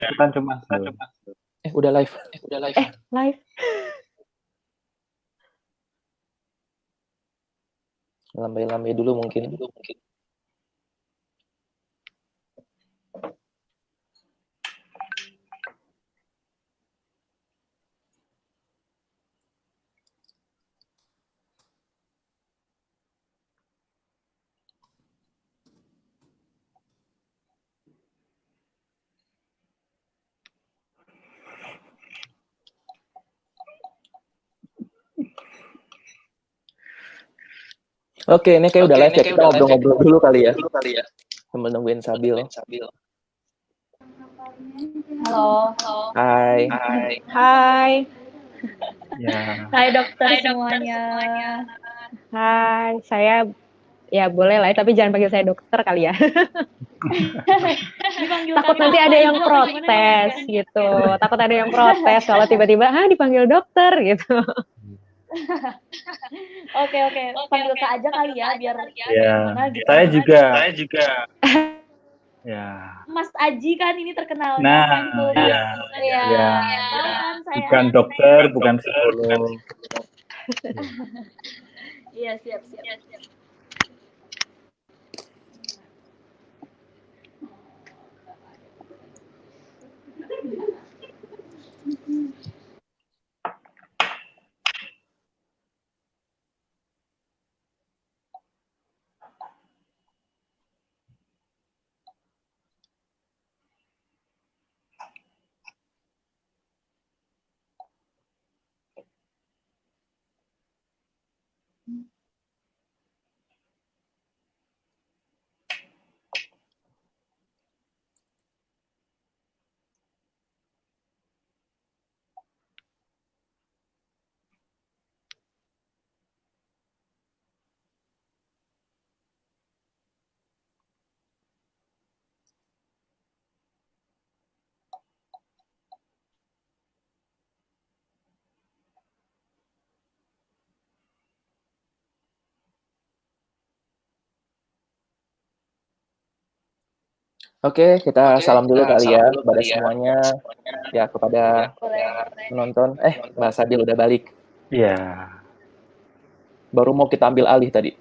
Bukan cuma Zoom. Udah live. Live. Lambai-lambai dulu mungkin. Oke, ini kayak udah live ya. Kita ngobrol-ngobrol dulu kali ya. Sambil nungguin Sabil. Halo. Hai. Hai. Ya. Hai dokter semuanya. Hai, saya ya boleh lah, tapi jangan panggil saya dokter kali ya. Takut nanti ada yang protes gitu. Takut ada yang protes kalau tiba-tiba dipanggil dokter gitu. Oke, panggil Kak aja kali ya biar Ya. gimana gitu. Saya juga. Ya. Mas Aji kan ini terkenalnya Nah, mindfulness. iya. Tahu kan saya. Bukan dokter, bukan psikolog. Iya, siap. Oke, kita salam dulu kali ya kepada semuanya. Ya, kepada penonton. Mbak Sabil udah balik. Iya. Baru mau kita ambil alih tadi.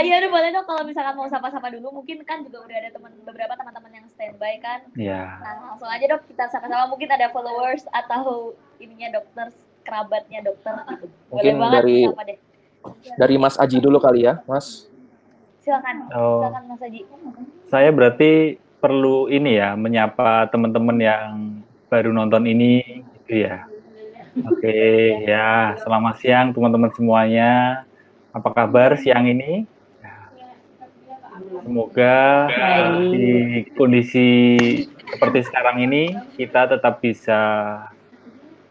Iya udah boleh dong kalau misalkan mau sapa-sapa dulu, mungkin kan juga udah ada beberapa teman-teman yang standby kan. Iya. Nah, langsung aja dok kita sama-sama, mungkin ada followers atau ininya dokter, kerabatnya dokter gitu. Boleh Mungkin banget siapa deh. dari Mas Aji dulu kali ya, Mas. Silakan Mas Aji. Saya berarti perlu ini ya, menyapa teman-teman yang baru nonton ini gitu ya. Oke, ya, selamat siang teman-teman semuanya. Apa kabar siang ini? Semoga di kondisi seperti sekarang ini kita tetap bisa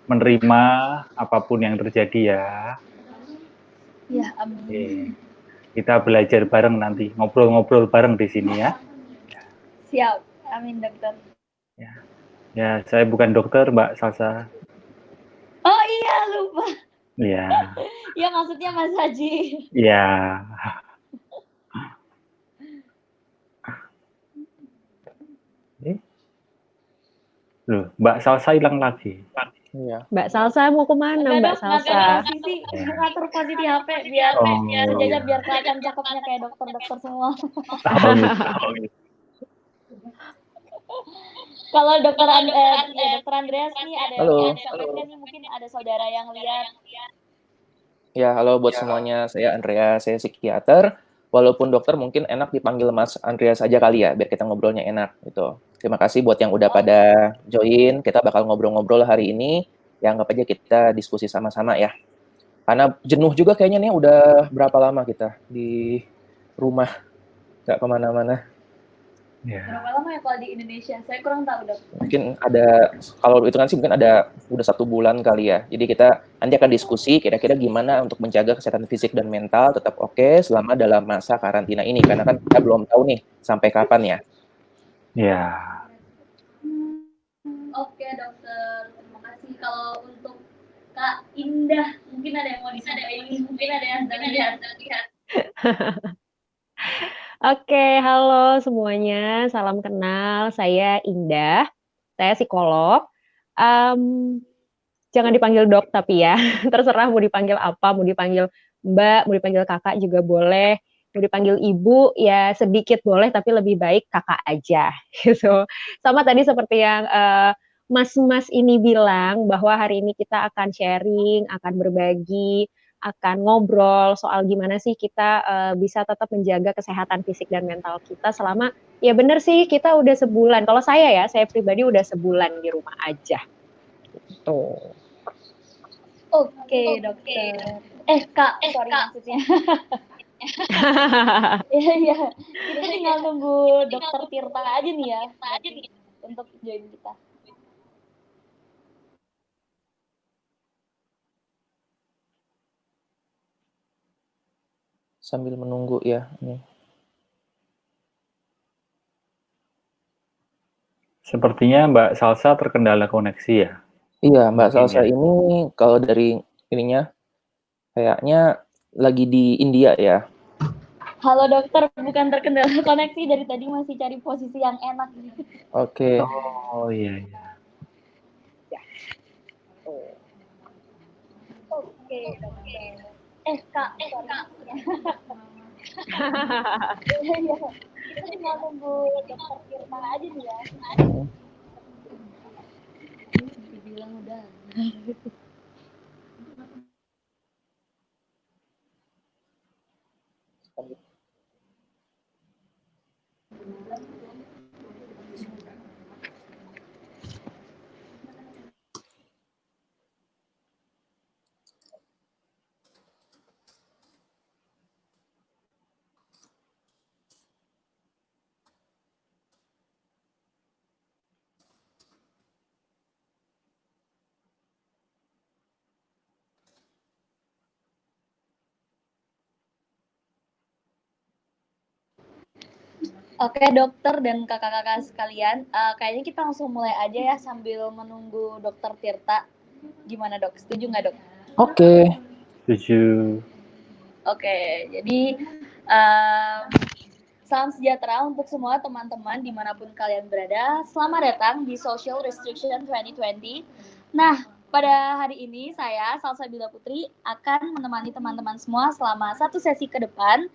menerima apapun yang terjadi ya. Ya, amin. Oke. Kita belajar bareng nanti, ngobrol-ngobrol bareng di sini ya. Siap, amin dokter. Ya, saya bukan dokter, Mbak Salsa. Oh iya, lupa. Iya. Ya maksudnya Mas Haji. Iya. Loh, Mbak Salsa hilang lagi. Iya. Mbak Salsa mau kemana Mbak Salsa? Posisi ngatur posisi HP biar sejajar biar kelihatan cakepnya kayak dokter-dokter semua. Kalau dokter Andreas nih ada yang sampaikan nih, mungkin ada saudara yang lihat. Ya, halo buat semuanya. Saya Andreas, saya psikiater. Walaupun dokter mungkin enak dipanggil Mas Andreas aja kali ya, biar kita ngobrolnya enak gitu. Terima kasih buat yang udah pada join. Kita bakal ngobrol-ngobrol hari ini. Ya, anggap aja kita diskusi sama-sama ya. Karena jenuh juga kayaknya nih udah berapa lama kita di rumah, nggak kemana-mana. Berapa lama ya kalau di Indonesia? Saya kurang tahu dok. Mungkin ada, kalau itu kan sih mungkin ada udah 1 bulan kali ya. Jadi kita nanti akan diskusi kira-kira gimana untuk menjaga kesehatan fisik dan mental tetap oke selama dalam masa karantina ini. Karena kan kita belum tahu nih sampai kapan ya. Iya. Oke dokter, terima kasih. Kalau untuk Kak Indah, mungkin ada yang mau disampaikan, mungkin ada yang sedang lihat. Oke, halo semuanya, salam kenal. Saya Indah, saya psikolog. Mmm, jangan dipanggil Dok tapi ya, terserah mau dipanggil apa, mau dipanggil Mbak, mau dipanggil Kakak juga boleh, mau dipanggil Ibu ya sedikit boleh, tapi lebih baik Kakak aja, gitu. Sama tadi seperti yang, mas-mas ini bilang bahwa hari ini kita akan sharing, akan berbagi, akan ngobrol soal gimana sih kita, bisa tetap menjaga kesehatan fisik dan mental kita selama ya bener sih kita udah sebulan, kalau saya ya, saya pribadi udah sebulan di rumah aja, gitu. Oke, dokter. Kak, sorry maksudnya. Iya, iya. Kita tinggal nunggu dokter Tirta aja nih ya, berarti untuk join kita. Sambil menunggu ya. Nih. Sepertinya Mbak Salsa terkendala koneksi ya? Iya, Mbak Mungkin Salsa ya. ini kalau dari ininya kayaknya lagi di India ya. Halo dokter, bukan terkendala koneksi, dari tadi masih cari posisi yang enak. Oke. Oh, iya iya. Oke, dokter. Kak, sorry maksudnya. Iya, iya. Kita tinggal nunggu dokter Tirta aja nih ya. Dibilang udah. Oke dokter dan kakak-kakak sekalian, kayaknya kita langsung mulai aja ya sambil menunggu dokter Tirta. Gimana dok? Setuju nggak dok? Oke. Setuju. Oke, jadi um, salam sejahtera untuk semua teman-teman dimanapun kalian berada. Selamat datang di Social Restriction 2020. Nah, pada hari ini saya, Salsabila Putri, akan menemani teman-teman semua selama satu sesi ke depan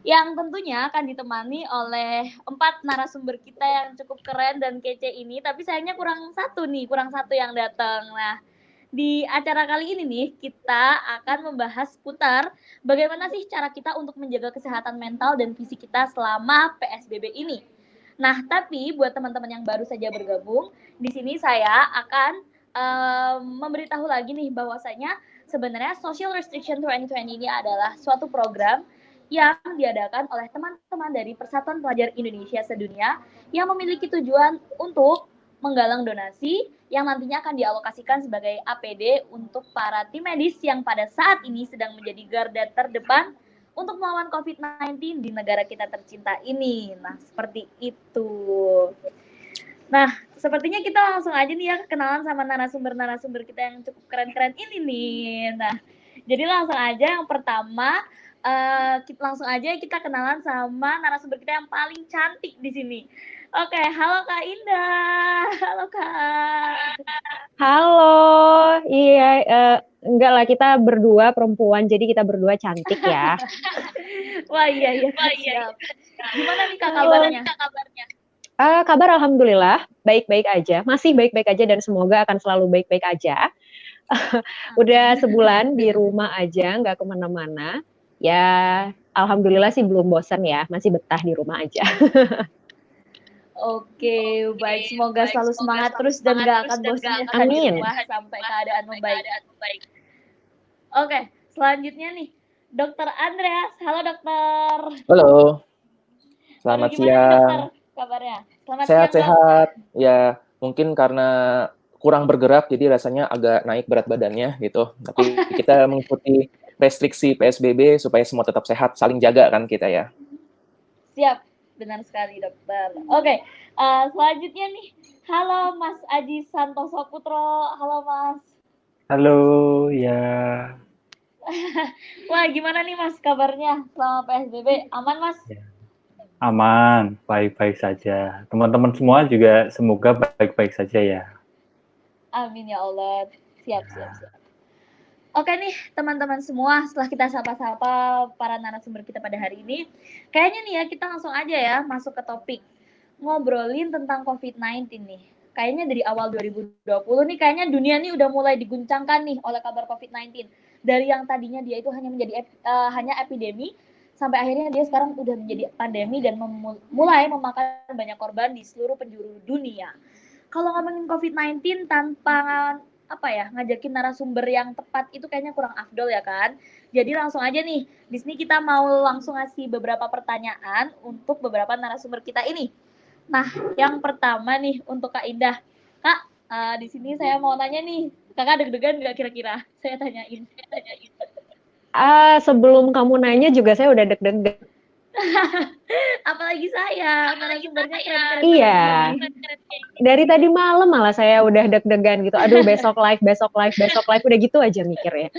yang tentunya akan ditemani oleh 4 narasumber kita yang cukup keren dan kece ini. Tapi sayangnya kurang satu yang datang. Nah, di acara kali ini nih kita akan membahas seputar bagaimana sih cara kita untuk menjaga kesehatan mental dan fisik kita selama PSBB ini. Nah, tapi buat teman-teman yang baru saja bergabung, di sini saya akan memberitahu lagi nih bahwasanya sebenarnya Social Restriction 2020 ini adalah suatu program yang diadakan oleh teman-teman dari Persatuan Pelajar Indonesia Sedunia yang memiliki tujuan untuk menggalang donasi yang nantinya akan dialokasikan sebagai APD untuk para tim medis yang pada saat ini sedang menjadi garda terdepan untuk melawan COVID-19 di negara kita tercinta ini. Nah, seperti itu. Nah, sepertinya kita langsung aja nih ya kenalan sama narasumber-narasumber kita yang cukup keren-keren ini nih. Nah, jadi langsung aja yang pertama, langsung aja kita kenalan sama narasumber kita yang paling cantik di sini. Oke, halo Kak Indah. Halo Kak. Halo, iya, enggak lah kita berdua perempuan, jadi kita berdua cantik ya. Wah iya siap. Gimana nih Kak Halo. kabarnya? Kabar alhamdulillah baik-baik aja, masih baik-baik aja dan semoga akan selalu baik-baik aja. Udah sebulan di rumah aja, nggak kemana-mana. Ya, alhamdulillah sih belum bosan ya, masih betah di rumah aja. Oke, baik. Semoga selalu semangat terus dan gak akan bosan ya Kak di Amin. rumah sampai keadaan membaik. Oke, selanjutnya nih, Dokter Andreas. Halo dokter. Halo. Aduh, Selamat gimana nih siang. dokter kabarnya? Selamat siang dok. Sehat-sehat. Ya, mungkin karena kurang bergerak jadi rasanya agak naik berat badannya gitu. Tapi kita mengikuti restriksi PSBB supaya semua tetap sehat, saling jaga kan kita ya. Siap, benar sekali dokter. Oke, selanjutnya nih, halo Mas Aji Santoso Putro. Halo Mas. Halo, ya. Wah, gimana nih Mas kabarnya selama PSBB? Aman Mas? Ya. Aman, baik-baik saja. Teman-teman semua juga semoga baik-baik saja ya. Amin ya Allah. Siap. Oke nih teman-teman semua, setelah kita sapa-sapa para narasumber kita pada hari ini, kayaknya nih ya kita langsung aja ya masuk ke topik. Ngobrolin tentang COVID-19 nih. Kayaknya dari awal 2020 nih kayaknya dunia nih udah mulai diguncangkan nih oleh kabar COVID-19. Dari yang tadinya dia itu hanya menjadi hanya epidemi, sampai akhirnya dia sekarang udah menjadi pandemi dan mulai memakan banyak korban di seluruh penjuru dunia. Kalau ngomongin COVID-19 tanpa ngajakin narasumber yang tepat itu kayaknya kurang afdol ya kan. Jadi langsung aja nih, di sini kita mau langsung ngasih beberapa pertanyaan untuk beberapa narasumber kita ini. Nah, yang pertama nih untuk Kak Indah. Kak, di sini saya mau nanya nih, Kakak deg-degan nggak kira-kira? Saya tanyain. Sebelum kamu nanya juga saya udah deg-degan. Apalagi saya, narasumbernya keren-keren. Iya. Dari tadi malam malah saya udah deg-degan gitu. Aduh, besok live, udah gitu aja mikirnya.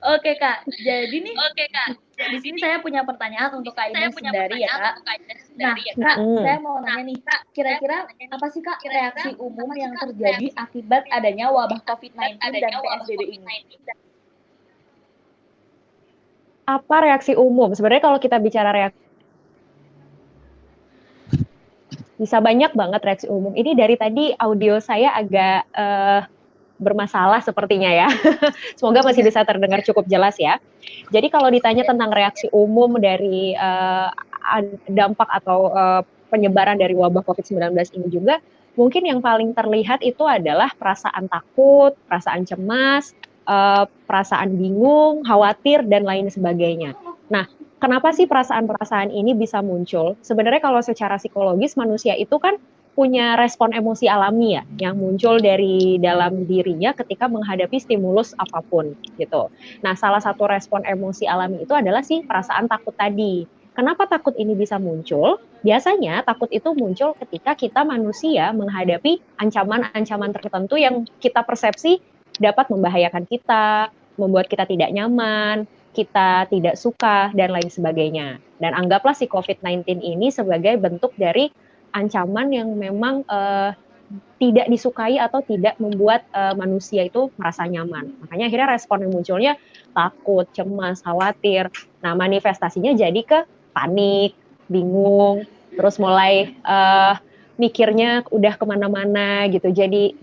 Oke Kak, jadi nih di sini saya punya pertanyaan untuk Kak Indah sendiri ya Kak. Nah Kak, saya mau nanya nih, kira-kira apa sih Kak reaksi umum yang terjadi akibat adanya wabah COVID-19 dan PSBB ini? Apa reaksi umum? Sebenarnya kalau kita bicara reaksi, bisa banyak banget reaksi umum. Ini dari tadi audio saya agak bermasalah sepertinya ya. Semoga masih bisa terdengar cukup jelas ya. Jadi kalau ditanya tentang reaksi umum dari dampak atau penyebaran dari wabah COVID-19 ini juga, mungkin yang paling terlihat itu adalah perasaan takut, perasaan cemas, perasaan bingung, khawatir, dan lain sebagainya. Nah, kenapa sih perasaan-perasaan ini bisa muncul? Sebenarnya kalau secara psikologis manusia itu kan punya respon emosi alami ya, yang muncul dari dalam dirinya ketika menghadapi stimulus apapun gitu. Nah, salah satu respon emosi alami itu adalah si perasaan takut tadi. Kenapa takut ini bisa muncul? Biasanya takut itu muncul ketika kita manusia menghadapi ancaman-ancaman tertentu yang kita persepsi dapat membahayakan kita, membuat kita tidak nyaman, kita tidak suka, dan lain sebagainya. Dan anggaplah si COVID-19 ini sebagai bentuk dari ancaman yang memang tidak disukai atau tidak membuat manusia itu merasa nyaman. Makanya akhirnya respon yang munculnya takut, cemas, khawatir. Nah, manifestasinya jadi ke panik, bingung, terus mulai mikirnya udah kemana-mana gitu. Jadi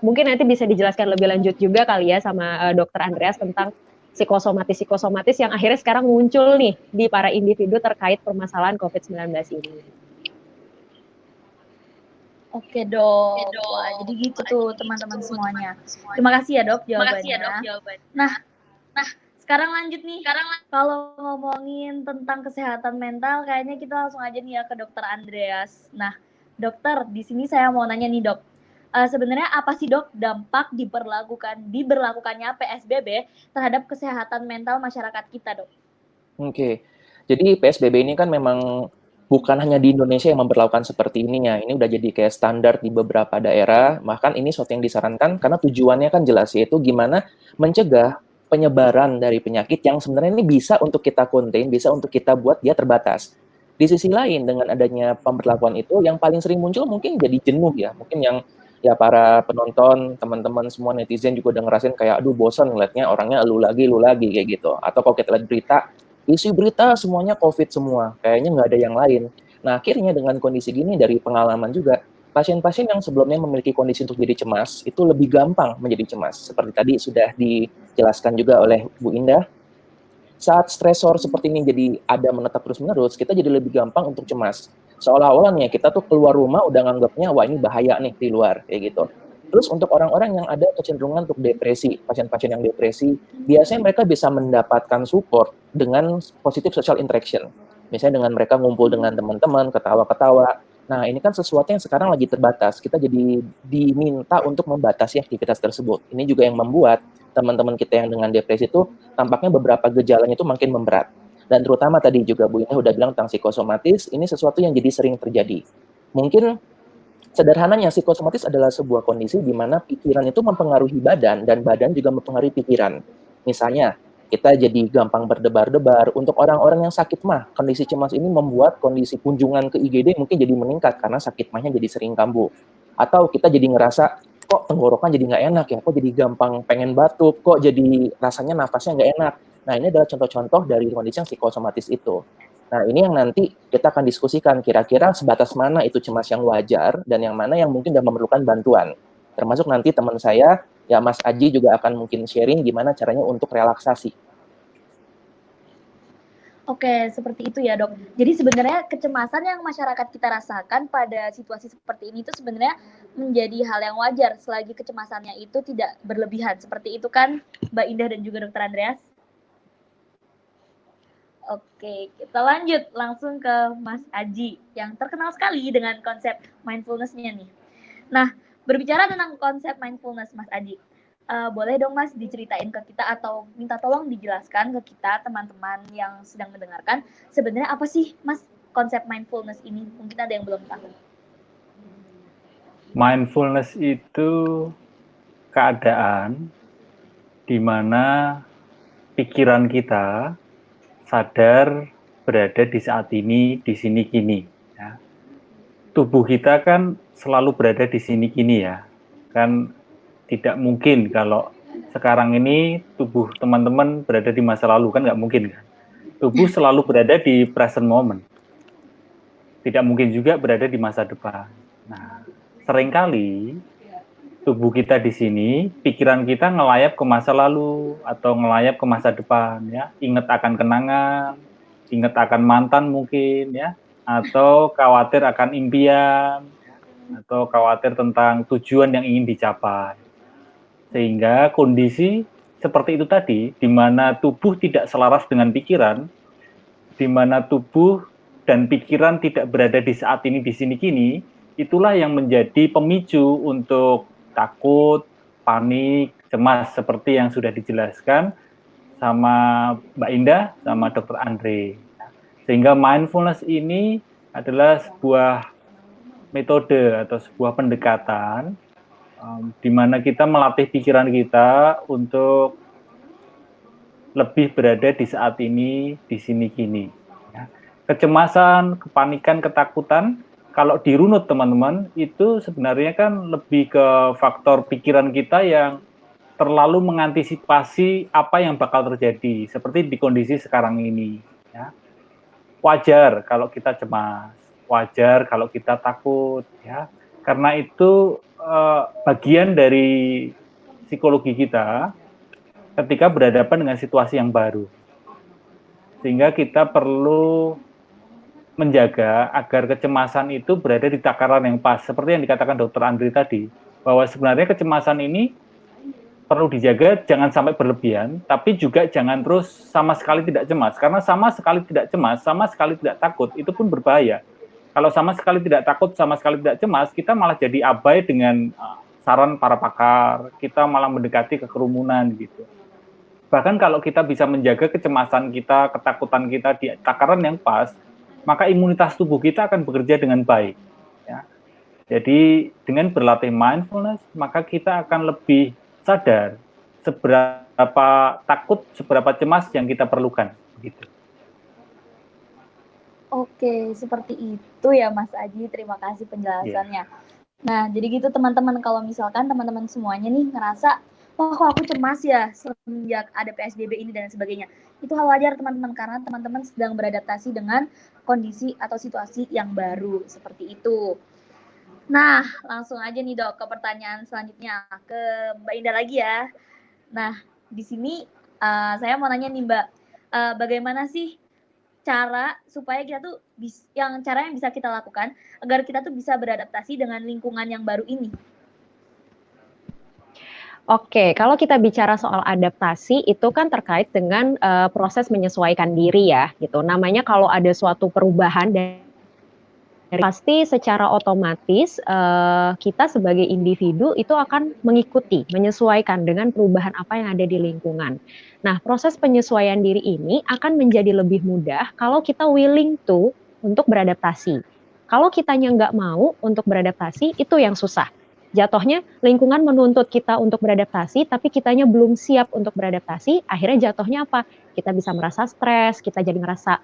mungkin nanti bisa dijelaskan lebih lanjut juga kali ya sama Dokter Andreas tentang psikosomatis yang akhirnya sekarang muncul nih di para individu terkait permasalahan COVID-19 ini. Oke dok. Wah, jadi gitu tuh teman-teman semuanya. Terima kasih ya dok jawabannya. Nah, sekarang lanjut nih. Kalau ngomongin tentang kesehatan mental, kayaknya kita langsung aja nih ya ke Dokter Andreas. Nah, dokter, di sini saya mau nanya nih dok. Sebenarnya apa sih dok dampak diberlakukannya PSBB terhadap kesehatan mental masyarakat kita dok? Oke, jadi PSBB ini kan memang bukan hanya di Indonesia yang memberlakukan seperti ini ya. Ini udah jadi kayak standar di beberapa daerah. Bahkan ini sesuatu yang disarankan karena tujuannya kan jelas, yaitu gimana mencegah penyebaran dari penyakit yang sebenarnya ini bisa untuk kita contain, bisa untuk kita buat dia terbatas. Di sisi lain, dengan adanya pemberlakuan itu, yang paling sering muncul mungkin jadi jenuh ya. Mungkin yang ya para penonton, teman-teman semua netizen juga udah ngerasain kayak, aduh bosan ngeliatnya orangnya lu lagi kayak gitu. Atau kalau kita lihat berita, isi berita semuanya COVID semua, kayaknya nggak ada yang lain. Nah, akhirnya dengan kondisi gini dari pengalaman juga, pasien-pasien yang sebelumnya memiliki kondisi untuk jadi cemas, itu lebih gampang menjadi cemas. Seperti tadi sudah dijelaskan juga oleh Bu Indah, saat stresor seperti ini jadi ada menetap terus-menerus, kita jadi lebih gampang untuk cemas. Seolah-olah nih, kita tuh keluar rumah udah nganggapnya, wah ini bahaya nih di luar, kayak gitu. Terus untuk orang-orang yang ada kecenderungan untuk depresi, pasien-pasien yang depresi, biasanya mereka bisa mendapatkan support dengan positive social interaction. Misalnya dengan mereka ngumpul dengan teman-teman, ketawa-ketawa. Nah, ini kan sesuatu yang sekarang lagi terbatas. Kita jadi diminta untuk membatasi aktivitas tersebut. Ini juga yang membuat teman-teman kita yang dengan depresi itu tampaknya beberapa gejalanya itu makin memberat. Dan terutama tadi juga Bu Indah udah bilang tentang psikosomatis, ini sesuatu yang jadi sering terjadi. Mungkin sederhananya psikosomatis adalah sebuah kondisi di mana pikiran itu mempengaruhi badan dan badan juga mempengaruhi pikiran. Misalnya, kita jadi gampang berdebar-debar. Untuk orang-orang yang sakit mah, kondisi cemas ini membuat kondisi kunjungan ke IGD mungkin jadi meningkat karena sakit mahnya jadi sering kambuh. Atau kita jadi ngerasa, kok tenggorokan jadi nggak enak ya, kok jadi gampang pengen batuk, kok jadi rasanya nafasnya nggak enak. Nah, ini adalah contoh-contoh dari kondisi yang psikosomatis itu. Nah, ini yang nanti kita akan diskusikan kira-kira sebatas mana itu cemas yang wajar dan yang mana yang mungkin sudah memerlukan bantuan. Termasuk nanti teman saya, ya Mas Aji juga akan mungkin sharing gimana caranya untuk relaksasi. Oke, seperti itu ya dok. Jadi sebenarnya kecemasan yang masyarakat kita rasakan pada situasi seperti ini itu sebenarnya menjadi hal yang wajar selagi kecemasannya itu tidak berlebihan. Seperti itu kan Mbak Indah dan juga Dokter Andreas? Oke, kita lanjut langsung ke Mas Aji yang terkenal sekali dengan konsep mindfulness-nya nih. Nah, berbicara tentang konsep mindfulness Mas Aji, boleh dong Mas diceritain ke kita atau minta tolong dijelaskan ke kita teman-teman yang sedang mendengarkan sebenarnya apa sih Mas konsep mindfulness ini? Mungkin ada yang belum tahu. Mindfulness itu keadaan di mana pikiran kita sadar berada di saat ini, di sini kini. Ya. Tubuh kita kan selalu berada di sini kini ya. Kan tidak mungkin kalau sekarang ini tubuh teman-teman berada di masa lalu, kan nggak mungkin kan. Tubuh selalu berada di present moment. Tidak mungkin juga berada di masa depan. Nah, seringkali tubuh kita di sini, pikiran kita ngelayap ke masa lalu atau ngelayap ke masa depan ya, ingat akan kenangan, ingat akan mantan mungkin ya, atau khawatir akan impian, atau khawatir tentang tujuan yang ingin dicapai. Sehingga kondisi seperti itu tadi, di mana tubuh tidak selaras dengan pikiran, di mana tubuh dan pikiran tidak berada di saat ini, di sini kini, itulah yang menjadi pemicu untuk takut, panik, cemas seperti yang sudah dijelaskan sama Mbak Indah, sama Dokter Andre. Sehingga mindfulness ini adalah sebuah metode atau sebuah pendekatan di mana kita melatih pikiran kita untuk lebih berada di saat ini, di sini kini. Kecemasan, kepanikan, ketakutan, kalau dirunut teman-teman, itu sebenarnya kan lebih ke faktor pikiran kita yang terlalu mengantisipasi apa yang bakal terjadi, seperti di kondisi sekarang ini. Ya. Wajar kalau kita cemas, wajar kalau kita takut, ya, karena itu bagian dari psikologi kita ketika berhadapan dengan situasi yang baru. Sehingga kita perlu menjaga agar kecemasan itu berada di takaran yang pas. Seperti yang dikatakan Dokter Andri tadi, bahwa sebenarnya kecemasan ini perlu dijaga jangan sampai berlebihan, tapi juga jangan terus sama sekali tidak cemas. Karena sama sekali tidak cemas, sama sekali tidak takut, itu pun berbahaya. Kalau sama sekali tidak takut, sama sekali tidak cemas, kita malah jadi abai dengan saran para pakar, kita malah mendekati kekerumunan gitu. Bahkan kalau kita bisa menjaga kecemasan kita, ketakutan kita di takaran yang pas, maka imunitas tubuh kita akan bekerja dengan baik. Ya. Jadi dengan berlatih mindfulness, maka kita akan lebih sadar seberapa takut, seberapa cemas yang kita perlukan. Gitu. Oke, seperti itu ya Mas Aji, terima kasih penjelasannya. Nah, jadi gitu teman-teman, kalau misalkan teman-teman semuanya nih ngerasa, wah kok aku cemas ya semenjak ada PSBB ini dan sebagainya. Itu hal wajar teman-teman, karena teman-teman sedang beradaptasi dengan kondisi atau situasi yang baru, seperti itu. Nah, langsung aja nih dok ke pertanyaan selanjutnya, ke Mbak Indah lagi ya. Nah, di sini saya mau nanya nih Mbak, bagaimana sih cara supaya kita tuh cara yang bisa kita lakukan agar kita tuh bisa beradaptasi dengan lingkungan yang baru ini? Oke, kalau kita bicara soal adaptasi itu kan terkait dengan proses menyesuaikan diri ya, gitu. Namanya kalau ada suatu perubahan dari pasti secara otomatis kita sebagai individu itu akan mengikuti, menyesuaikan dengan perubahan apa yang ada di lingkungan. Nah, proses penyesuaian diri ini akan menjadi lebih mudah kalau kita willing to untuk beradaptasi. Kalau kitanya nggak mau untuk beradaptasi, itu yang susah. Jatuhnya lingkungan menuntut kita untuk beradaptasi, tapi kitanya belum siap untuk beradaptasi, akhirnya jatuhnya apa? Kita bisa merasa stres, kita jadi ngerasa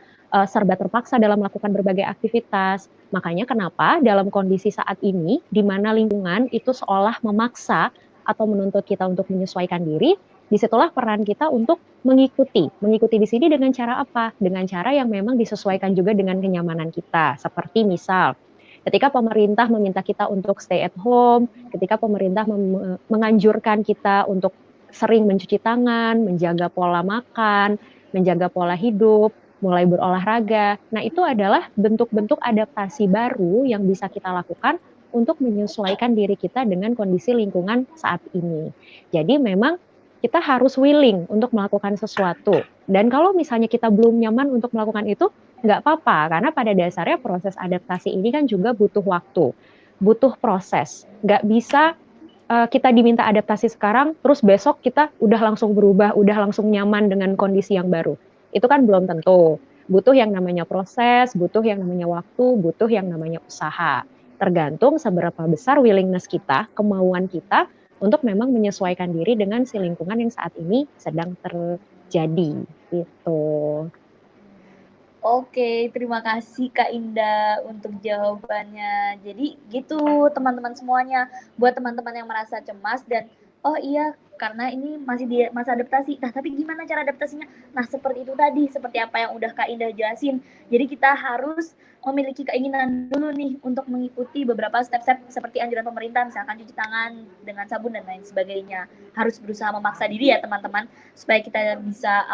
serba terpaksa dalam melakukan berbagai aktivitas. Makanya kenapa dalam kondisi saat ini, di mana lingkungan itu seolah memaksa atau menuntut kita untuk menyesuaikan diri, disitulah peran kita untuk mengikuti. Mengikuti di sini dengan cara apa? Dengan cara yang memang disesuaikan juga dengan kenyamanan kita. Seperti misal, ketika pemerintah meminta kita untuk stay at home, ketika pemerintah menganjurkan kita untuk sering mencuci tangan, menjaga pola makan, menjaga pola hidup, mulai berolahraga. Nah, itu adalah bentuk-bentuk adaptasi baru yang bisa kita lakukan untuk menyesuaikan diri kita dengan kondisi lingkungan saat ini. Jadi memang kita harus willing untuk melakukan sesuatu. Dan kalau misalnya kita belum nyaman untuk melakukan itu, nggak apa-apa, karena pada dasarnya proses adaptasi ini kan juga butuh waktu, butuh proses. Nggak bisa kita diminta adaptasi sekarang, terus besok kita udah langsung berubah, udah langsung nyaman dengan kondisi yang baru. Itu kan belum tentu. Butuh yang namanya proses, butuh yang namanya waktu, butuh yang namanya usaha. Tergantung seberapa besar willingness kita, kemauan kita untuk memang menyesuaikan diri dengan si lingkungan yang saat ini sedang terjadi. Gitu. Oke, terima kasih Kak Indah untuk jawabannya. Jadi gitu teman-teman semuanya, buat teman-teman yang merasa cemas dan oh iya karena ini masih di masa adaptasi. Nah, tapi gimana cara adaptasinya? Nah, seperti itu tadi, seperti apa yang udah Kak Indah jelasin. Jadi kita harus memiliki keinginan dulu nih untuk mengikuti beberapa step-step seperti anjuran pemerintah, misalkan cuci tangan dengan sabun dan lain sebagainya. Harus berusaha memaksa diri ya teman-teman, supaya kita bisa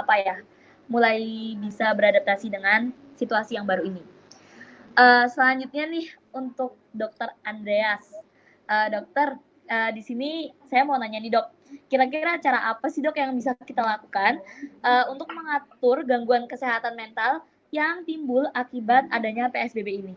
mulai bisa beradaptasi dengan situasi yang baru ini. Selanjutnya nih untuk Dokter Andreas. Dokter, di sini saya mau nanya nih dok, kira-kira cara apa sih dok yang bisa kita lakukan untuk mengatur gangguan kesehatan mental yang timbul akibat adanya PSBB ini?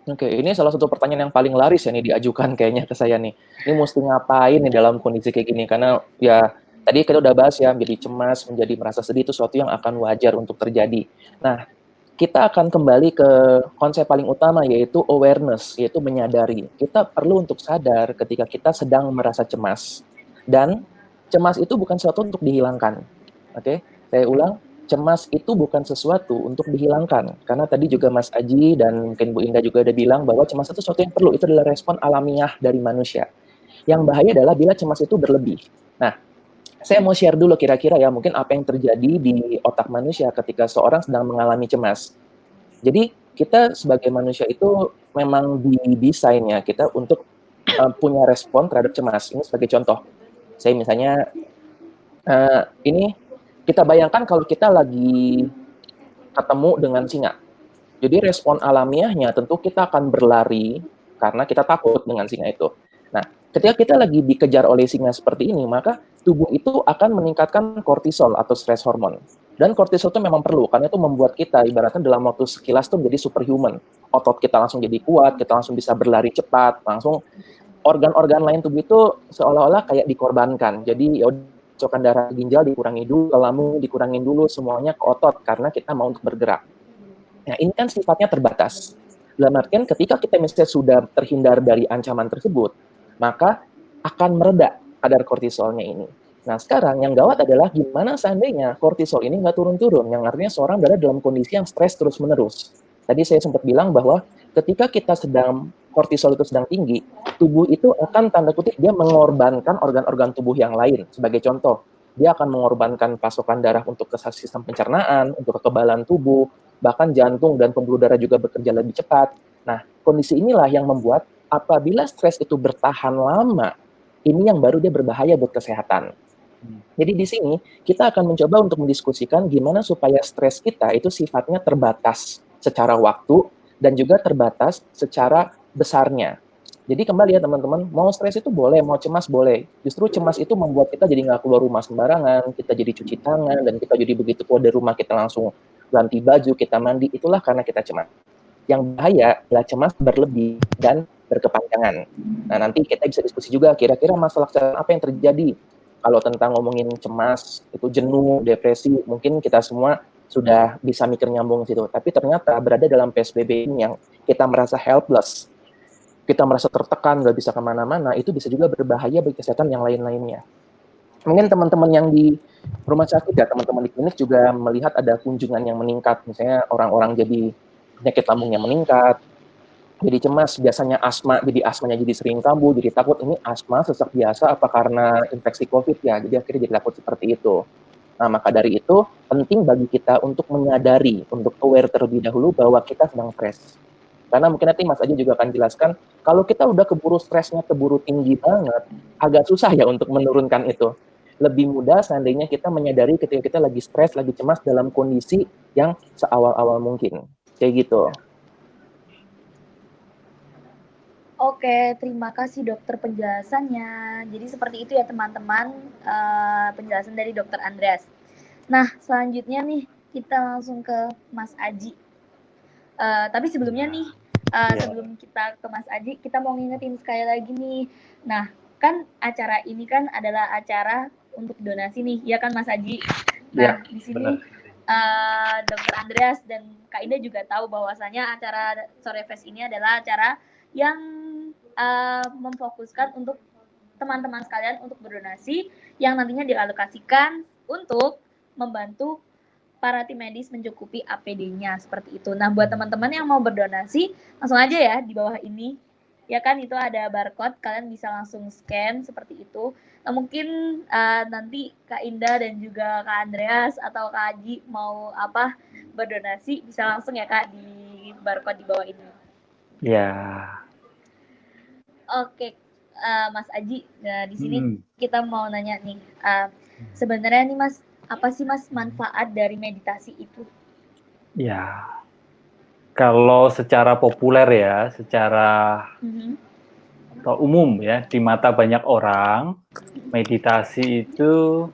Oke, ini salah satu pertanyaan yang paling laris ya nih diajukan kayaknya ke saya nih. Ini mesti ngapain nih dalam kondisi kayak gini? Karena ya tadi kita udah bahas ya, menjadi cemas, menjadi merasa sedih itu sesuatu yang akan wajar untuk terjadi. Nah, kita akan kembali ke konsep paling utama yaitu awareness, yaitu menyadari. Kita perlu untuk sadar ketika kita sedang merasa cemas. Dan cemas itu bukan sesuatu untuk dihilangkan. Oke, saya ulang. Cemas itu bukan sesuatu untuk dihilangkan. Karena tadi juga Mas Aji dan mungkin Bu Indah juga udah bilang bahwa cemas itu sesuatu yang perlu. Itu adalah respon alamiah dari manusia. Yang bahaya adalah bila cemas itu berlebih. Nah, saya mau share dulu kira-kira ya mungkin apa yang terjadi di otak manusia ketika seorang sedang mengalami cemas. Jadi kita sebagai manusia itu memang didesain ya kita untuk punya respon terhadap cemas. Ini sebagai contoh. Saya misalnya ini kita bayangkan kalau kita lagi ketemu dengan singa. Jadi respon alamiahnya tentu kita akan berlari karena kita takut dengan singa itu. Nah, ketika kita lagi dikejar oleh singa seperti ini, maka tubuh itu akan meningkatkan kortisol atau stress hormon. Dan kortisol itu memang perlu, karena itu membuat kita ibaratnya dalam waktu sekilas itu menjadi superhuman. Otot kita langsung jadi kuat, kita langsung bisa berlari cepat, langsung organ-organ lain tubuh itu seolah-olah kayak dikorbankan. Jadi ya cokan darah ginjal dikurangi dulu, ke lambung dikurangin dulu, semuanya ke otot karena kita mau untuk bergerak. Nah, ini kan sifatnya terbatas. Dalam artian ketika kita misalnya sudah terhindar dari ancaman tersebut, maka akan mereda kadar kortisolnya ini. Nah, sekarang yang gawat adalah gimana seandainya kortisol ini nggak turun-turun, yang artinya seorang berada dalam kondisi yang stres terus-menerus. Tadi saya sempat bilang bahwa ketika kita kortisol itu sedang tinggi, tubuh itu akan tanda kutip dia mengorbankan organ-organ tubuh yang lain. Sebagai contoh, dia akan mengorbankan pasokan darah untuk ke sistem pencernaan, untuk kekebalan tubuh, bahkan jantung dan pembuluh darah juga bekerja lebih cepat. Nah, kondisi inilah yang membuat apabila stres itu bertahan lama, ini yang baru dia berbahaya buat kesehatan. Jadi di sini kita akan mencoba untuk mendiskusikan gimana supaya stres kita itu sifatnya terbatas secara waktu dan juga terbatas secara besarnya. Jadi kembali ya teman-teman, mau stres itu boleh, mau cemas boleh. Justru cemas itu membuat kita jadi nggak keluar rumah sembarangan, kita jadi cuci tangan, dan kita jadi begitu keluar dari rumah kita langsung ganti baju, kita mandi, itulah karena kita cemas. Yang bahaya adalah cemas berlebih dan berkepanjangan. Nah, nanti kita bisa diskusi juga kira-kira masalah apa yang terjadi. Kalau tentang ngomongin cemas, itu jenuh, depresi, mungkin kita semua sudah bisa mikir nyambung situ. Tapi ternyata berada dalam PSBB ini yang kita merasa helpless. kita merasa tertekan, nggak bisa kemana-mana, itu bisa juga berbahaya bagi kesehatan yang lain-lainnya. Mungkin teman-teman yang di rumah sakit ya, teman-teman di klinik juga melihat ada kunjungan yang meningkat, misalnya orang-orang jadi penyakit lambungnya meningkat, jadi cemas, biasanya asma, jadi asmanya jadi sering kambuh, jadi takut ini asma, sesak biasa, apa karena infeksi COVID ya, jadi akhirnya jadi takut seperti itu. Nah, maka dari itu, penting bagi kita untuk menyadari, untuk aware terlebih dahulu bahwa kita sedang stres. Karena mungkin nanti Mas Aji juga akan jelaskan, kalau kita udah keburu stresnya keburu tinggi banget, agak susah ya untuk menurunkan itu. Lebih mudah seandainya kita menyadari ketika kita lagi stres, lagi cemas dalam kondisi yang seawal-awal mungkin. Kayak gitu. Oke, terima kasih dokter penjelasannya. Jadi seperti itu ya teman-teman, penjelasan dari dokter Andreas. Nah, selanjutnya nih kita langsung ke Mas Aji. Tapi sebelumnya nih, sebelum kita ke Mas Aji, kita mau ngingetin sekali lagi nih. Nah, kan acara ini kan adalah acara untuk donasi nih, ya kan Mas Aji? Nah, di sini Dokter Andreas dan Kak Indah juga tahu bahwasanya acara Sore Fest ini adalah acara yang memfokuskan untuk teman-teman sekalian untuk berdonasi yang nantinya dialokasikan untuk membantu para tim medis mencukupi APD-nya seperti itu. Nah, buat teman-teman yang mau berdonasi, langsung aja ya di bawah ini. Ya kan itu ada barcode, kalian bisa langsung scan seperti itu. Nah, mungkin nanti Kak Indah dan juga Kak Andreas atau Kak Aji mau berdonasi bisa langsung ya Kak di barcode di bawah ini. Ya. Oke, Mas Aji, di sini kita mau nanya nih, sebenarnya nih Mas, apa sih Mas manfaat dari meditasi itu? Ya, kalau secara populer ya, secara atau umum ya, di mata banyak orang, meditasi itu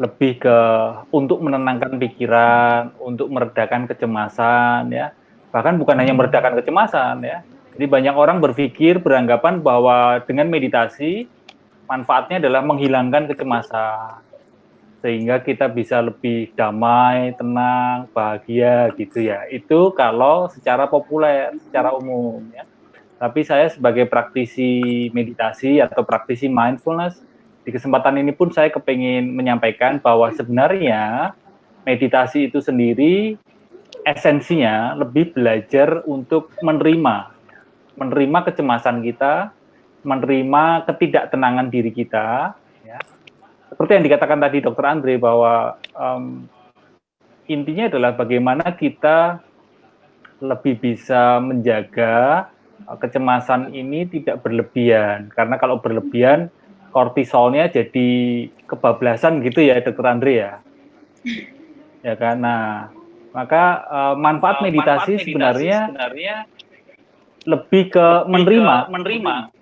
lebih ke untuk menenangkan pikiran, untuk meredakan kecemasan ya. Bahkan bukan hanya meredakan kecemasan ya. Jadi banyak orang berpikir, beranggapan bahwa dengan meditasi manfaatnya adalah menghilangkan kecemasan. Sehingga kita bisa lebih damai, tenang, bahagia gitu ya. Itu kalau secara populer, secara umum ya. Tapi saya sebagai praktisi meditasi atau praktisi mindfulness, di kesempatan ini pun saya kepingin menyampaikan bahwa sebenarnya meditasi itu sendiri esensinya lebih belajar untuk menerima kecemasan kita, menerima ketidaktenangan diri kita, ya. Seperti yang dikatakan tadi Dr. Andre bahwa intinya adalah bagaimana kita lebih bisa menjaga kecemasan ini tidak berlebihan. Karena kalau berlebihan, kortisolnya jadi kebablasan gitu ya, Dr. Andre ya. Ya kan? Nah, maka manfaat meditasi sebenarnya lebih ke menerima.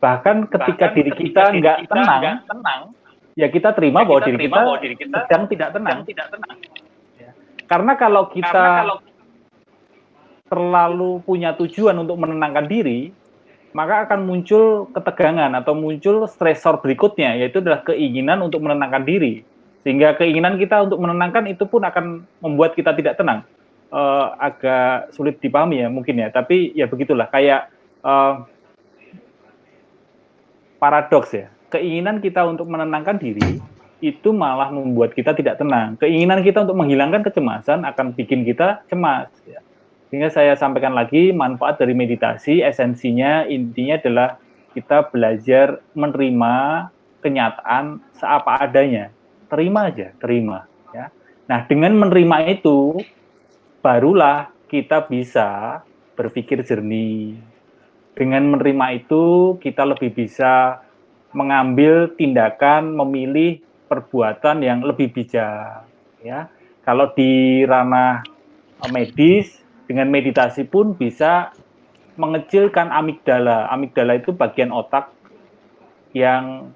Bahkan ketika diri kita nggak tenang, ya kita terima bahwa diri kita sedang tidak tenang. Ya. Karena kalau kita terlalu punya tujuan untuk menenangkan diri, maka akan muncul ketegangan atau muncul stresor berikutnya, yaitu adalah keinginan untuk menenangkan diri. Sehingga keinginan kita untuk menenangkan itu pun akan membuat kita tidak tenang. Agak sulit dipahami ya mungkin ya, tapi ya begitulah, kayak paradoks ya. Keinginan kita untuk menenangkan diri itu malah membuat kita tidak tenang. Keinginan kita untuk menghilangkan kecemasan akan bikin kita cemas ya. Sehingga saya sampaikan lagi, manfaat dari meditasi, esensinya, intinya adalah kita belajar menerima kenyataan seapa adanya. Terima aja, terima. Ya. Nah, dengan menerima itu, barulah kita bisa berpikir jernih. Dengan menerima itu, kita lebih bisa mengambil tindakan, memilih perbuatan yang lebih bijak. Ya. Kalau di ranah medis, dengan meditasi pun bisa mengecilkan amigdala. Amigdala itu bagian otak yang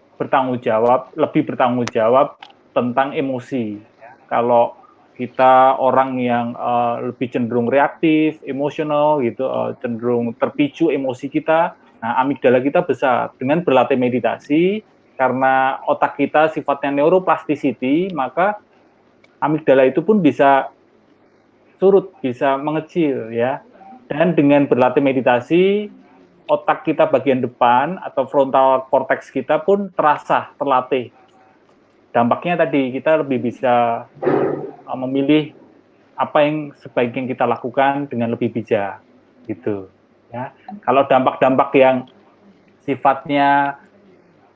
lebih bertanggung jawab tentang emosi. Kalau kita orang yang lebih cenderung reaktif, emosional gitu, cenderung terpicu emosi kita, nah amigdala kita besar. Dengan berlatih meditasi, karena otak kita sifatnya neuroplasticity, maka amigdala itu pun bisa surut, bisa mengecil ya. Dan dengan berlatih meditasi, otak kita bagian depan atau frontal cortex kita pun terlatih. Dampaknya tadi kita lebih bisa memilih apa yang sebaiknya kita lakukan dengan lebih bijak, gitu. Ya, kalau dampak-dampak yang sifatnya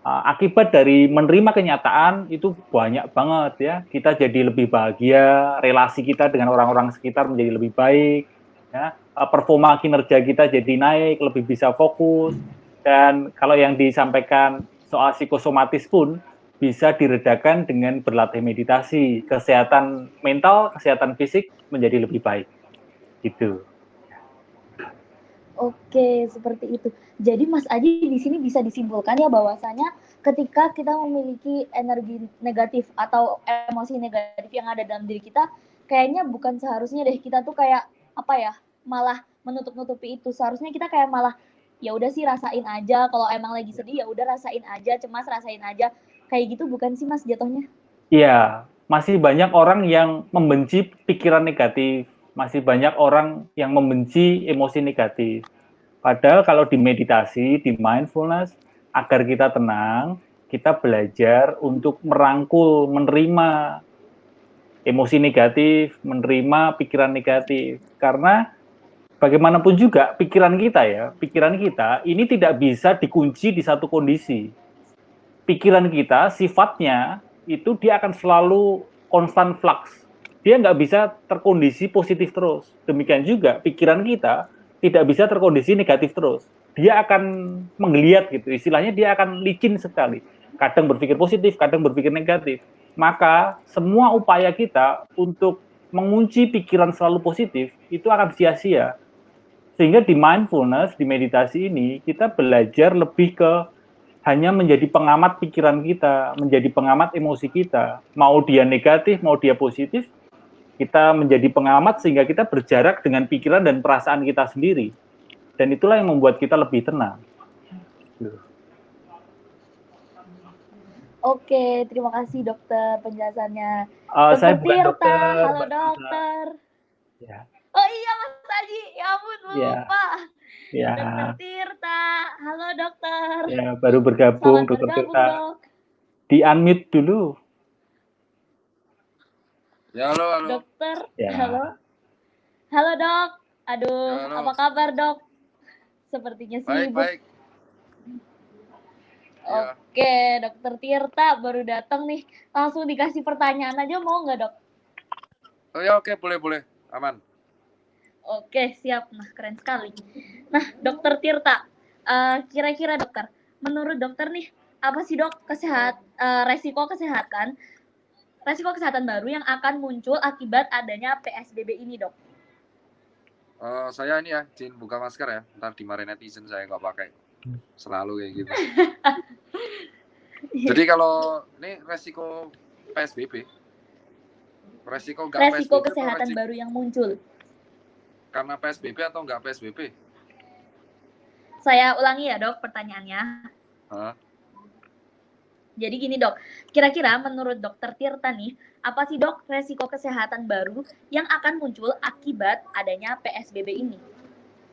akibat dari menerima kenyataan itu banyak banget ya. Kita jadi lebih bahagia, relasi kita dengan orang-orang sekitar menjadi lebih baik, ya. Performa kinerja kita jadi naik, lebih bisa fokus. Dan kalau yang disampaikan soal psikosomatis pun bisa diredakan dengan berlatih meditasi. Kesehatan mental, kesehatan fisik menjadi lebih baik. Gitu. Oke, seperti itu. Jadi Mas Aji di sini bisa disimpulkan ya bahwasanya ketika kita memiliki energi negatif atau emosi negatif yang ada dalam diri kita, kayaknya bukan seharusnya deh kita tuh kayak apa ya, malah menutup-nutupi itu. Seharusnya kita kayak malah ya udah sih rasain aja, kalau emang lagi sedih ya udah rasain aja, cemas rasain aja. Kayak gitu bukan sih Mas jatuhnya? Iya, masih banyak orang yang membenci pikiran negatif, masih banyak orang yang membenci emosi negatif. Padahal kalau di meditasi, di mindfulness, agar kita tenang, kita belajar untuk merangkul, menerima emosi negatif, menerima pikiran negatif. Karena bagaimanapun juga pikiran kita ini tidak bisa dikunci di satu kondisi. Pikiran kita sifatnya itu dia akan selalu konstan flux. Dia nggak bisa terkondisi positif terus. Demikian juga pikiran kita tidak bisa terkondisi negatif terus. Dia akan menggeliat gitu. Istilahnya dia akan licin sekali. Kadang berpikir positif, kadang berpikir negatif. Maka semua upaya kita untuk mengunci pikiran selalu positif itu akan sia-sia. Sehingga di mindfulness, di meditasi ini kita belajar lebih ke hanya menjadi pengamat pikiran kita, menjadi pengamat emosi kita. Mau dia negatif, mau dia positif, kita menjadi pengamat sehingga kita berjarak dengan pikiran dan perasaan kita sendiri. Dan itulah yang membuat kita lebih tenang. Oke, terima kasih dokter penjelasannya. Saya Dokter bukan Tirta, dokter. halo dokter. Ya. Oh iya Mas Aji, ya ampun lupa. Ya. Dokter Tirta, halo dokter. Ya, baru bergabung Selamat dokter bergabung, Tirta. Dok. Di unmute dulu. Ya, halo. Dokter, Ya. halo. Halo dok, aduh, Ya, halo. apa kabar dok? Sepertinya sibuk. Baik. Ya. Oke, dokter Tirta baru datang nih. Langsung dikasih pertanyaan aja mau nggak dok? Oh ya, oke, boleh. Aman. Oke, siap. Nah, keren sekali. Nah, dokter Tirta, kira-kira dokter, menurut dokter nih, apa sih dok resiko kesehatan baru yang akan muncul akibat adanya PSBB ini dok? Saya ini ya, izin buka masker ya. Ntar dimarahin netizen saya nggak pakai. Selalu kayak gitu. Jadi kalau ini resiko PSBB, resiko kesehatan baru yang muncul. Karena PSBB atau nggak PSBB? Saya ulangi ya dok pertanyaannya. Jadi gini dok, kira-kira menurut dokter Tirta nih, apa sih dok resiko kesehatan baru yang akan muncul akibat adanya PSBB ini?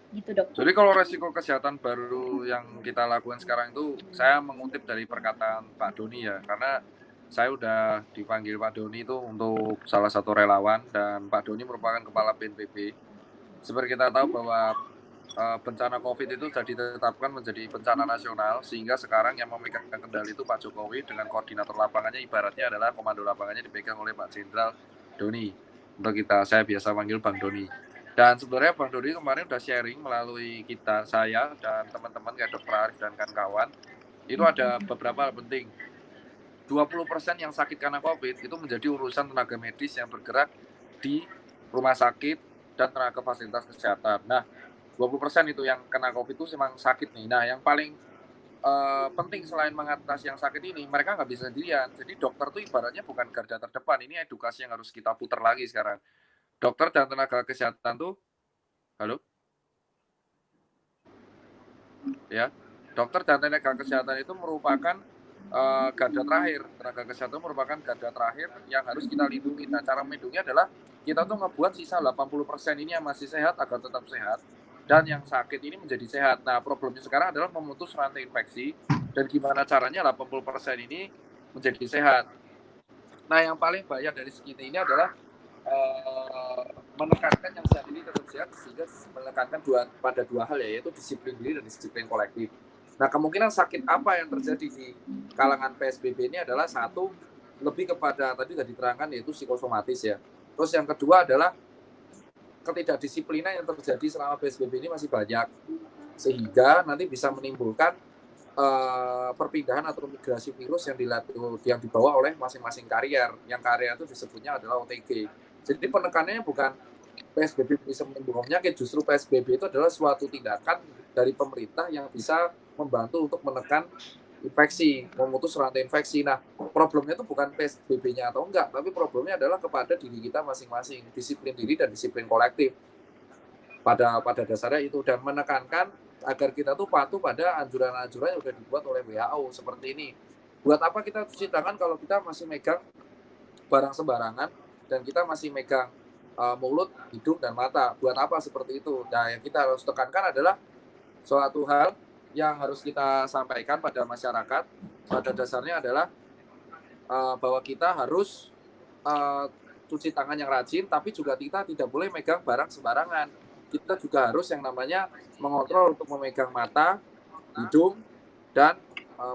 Gitu dok. Jadi kalau resiko kesehatan baru yang kita lakukan sekarang itu, saya mengutip dari perkataan Pak Doni ya, karena saya udah dipanggil Pak Doni itu untuk salah satu relawan, dan Pak Doni merupakan kepala BNPB. Seperti kita tahu bahwa bencana COVID itu sudah ditetapkan menjadi bencana nasional, sehingga sekarang yang memegang kendali itu Pak Jokowi dengan koordinator lapangannya ibaratnya adalah komando lapangannya dipegang oleh Pak Jenderal Doni. Untuk saya biasa panggil Bang Doni. Dan sebenarnya Bang Doni kemarin udah sharing melalui saya dan teman-teman kayak Dr. Arif dan kawan-kawan, itu ada beberapa hal penting. 20% yang sakit karena COVID itu menjadi urusan tenaga medis yang bergerak di rumah sakit dan tenaga fasilitas kesehatan. Nah, 20% itu yang kena COVID itu memang sakit nih. Nah, yang paling penting selain mengatasi yang sakit ini, mereka nggak bisa sendirian. Jadi dokter tuh ibaratnya bukan garda terdepan. Ini edukasi yang harus kita putar lagi sekarang. Dokter dan tenaga kesehatan tuh, halo? Ya, dokter dan tenaga kesehatan itu merupakan garda terakhir. Tenaga kesehatan merupakan garda terakhir yang harus kita lindungi. Nah, cara melindungi adalah kita tuh ngebuat sisa 80% ini yang masih sehat agar tetap sehat. dan yang sakit ini menjadi sehat. Nah, problemnya sekarang adalah memutus rantai infeksi dan gimana caranya 80% ini menjadi sehat. Nah, yang paling bahaya dari segi ini adalah menekankan yang saat ini tetap sehat, sehingga menekankan pada dua hal, yaitu disiplin diri dan disiplin kolektif. Nah, kemungkinan sakit apa yang terjadi di kalangan PSBB ini adalah satu, lebih kepada tadi sudah diterangkan, yaitu psikosomatis ya. Terus yang kedua adalah ketidakdisiplinan yang terjadi selama PSBB ini masih banyak, sehingga nanti bisa menimbulkan perpindahan atau migrasi virus yang dibawa oleh masing-masing karier. Yang karier itu disebutnya adalah OTG. Jadi penekanannya bukan PSBB bisa menimbulkan penyakit, justru PSBB itu adalah suatu tindakan dari pemerintah yang bisa membantu untuk menekan infeksi, memutus rantai infeksi. Nah, problemnya itu bukan PSBB-nya atau enggak, tapi problemnya adalah kepada diri kita masing-masing, disiplin diri dan disiplin kolektif. Pada dasarnya itu, dan menekankan agar kita tuh patuh pada anjuran-anjuran yang sudah dibuat oleh WHO seperti ini. Buat apa kita cuci tangan kalau kita masih megang barang sembarangan dan kita masih megang mulut, hidung, dan mata? Buat apa seperti itu? Nah, yang kita harus tekankan adalah suatu hal yang harus kita sampaikan pada masyarakat. Pada dasarnya adalah bahwa kita harus cuci tangan yang rajin, tapi juga kita tidak boleh megang barang sembarangan. Kita juga harus yang namanya mengontrol untuk memegang mata, hidung, dan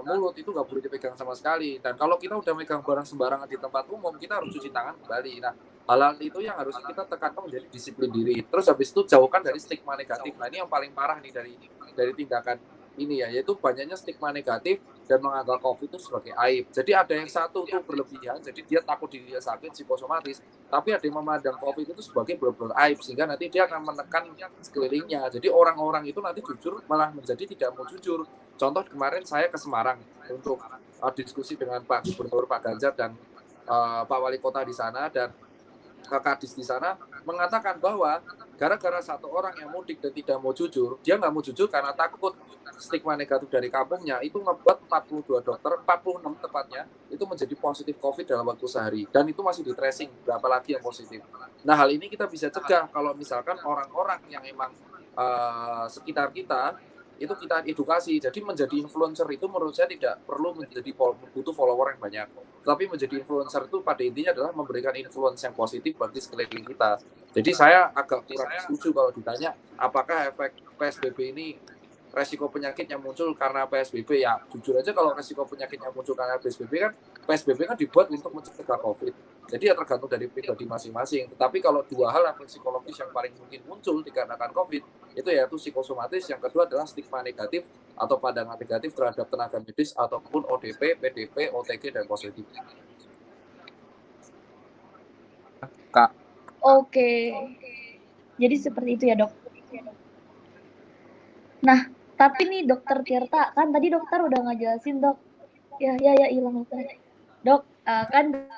mulut itu nggak boleh dipegang sama sekali. Dan kalau kita udah megang barang sembarangan di tempat umum, kita harus cuci tangan kembali. Nah, hal-hal itu yang harus kita tekankan menjadi disiplin diri. Terus habis itu jauhkan dari stigma negatif. Nah, ini yang paling parah nih dari tindakan ini ya, yaitu banyaknya stigma negatif dan menganggap COVID itu sebagai aib. Jadi ada yang satu tuh berlebihan, jadi dia takut dirinya sakit, psikosomatis, tapi ada yang memandang COVID itu sebagai benar-benar aib, sehingga nanti dia akan menekan sekelilingnya. Jadi orang-orang itu nanti jujur malah menjadi tidak mau jujur. Contoh kemarin saya ke Semarang untuk diskusi dengan Pak Gubernur, Pak Ganjar, dan Pak Wali Kota di sana, dan Kadis di sana mengatakan bahwa gara-gara satu orang yang mudik dan tidak mau jujur, dia nggak mau jujur karena takut stigma negatif dari kampungnya, itu ngebuat 42 dokter, 46 tepatnya, itu menjadi positif COVID dalam waktu sehari. Dan itu masih di tracing, berapa lagi yang positif. Nah, hal ini kita bisa cegah kalau misalkan orang-orang yang emang sekitar kita, itu kita edukasi. Jadi menjadi influencer itu menurut saya tidak perlu butuh follower yang banyak. Tapi menjadi influencer itu pada intinya adalah memberikan influence yang positif bagi sekeliling kita. Jadi saya agak kurang setuju kalau ditanya apakah efek PSBB ini resiko penyakit yang muncul karena PSBB. Ya jujur aja, kalau resiko penyakit yang muncul karena PSBB kan dibuat untuk mencegah COVID. Jadi ya tergantung dari pribadi masing-masing. Tetapi kalau dua hal efek psikologis yang paling mungkin muncul dikarenakan COVID, itu yaitu psikosomatis, yang kedua adalah stigma negatif atau pandangan negatif terhadap tenaga medis ataupun ODP, PDP, OTG, dan positif. Kak. Oke. Jadi seperti itu ya, Dok. Nah, tapi nih Dokter Tirta, kan tadi dokter udah ngejelasin, Dok. Ya hilang dokter. Dok, kan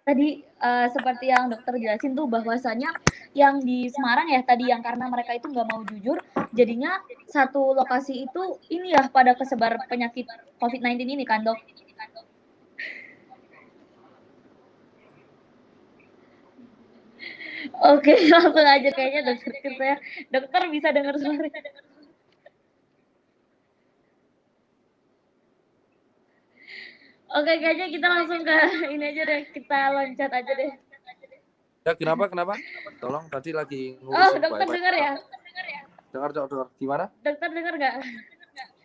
tadi seperti yang dokter jelasin tuh bahwasanya yang di Semarang ya tadi, yang karena mereka itu nggak mau jujur, jadinya satu lokasi itu ini ya pada kesebar penyakit COVID-19 ini kan, Dok? Oke, langsung aja kayaknya dokter bisa dengar suara. Oke, kayaknya kita langsung ke ini aja deh, kita loncat aja deh. Ya, kenapa? Tolong, tadi lagi ngurusin. Oh, dokter dengar ya? Dengar. Gimana? Dokter dengar nggak?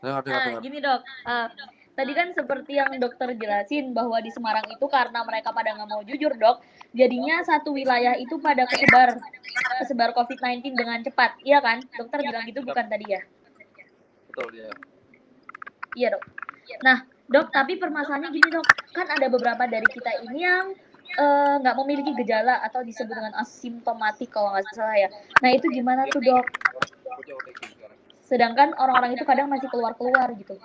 Dengar. Gini dok, tadi kan seperti yang dokter jelasin bahwa di Semarang itu karena mereka pada nggak mau jujur, Dok, jadinya satu wilayah itu pada kesebar COVID-19 dengan cepat, iya kan? Dokter bilang gitu bukan tadi ya? Betul ya. Iya dok. Nah dok, tapi permasalahannya gini dok, kan ada beberapa dari kita ini yang nggak memiliki gejala atau disebut dengan asimptomatik kalau nggak salah ya. Nah itu gimana tuh dok? Sedangkan orang-orang itu kadang masih keluar-keluar gitu.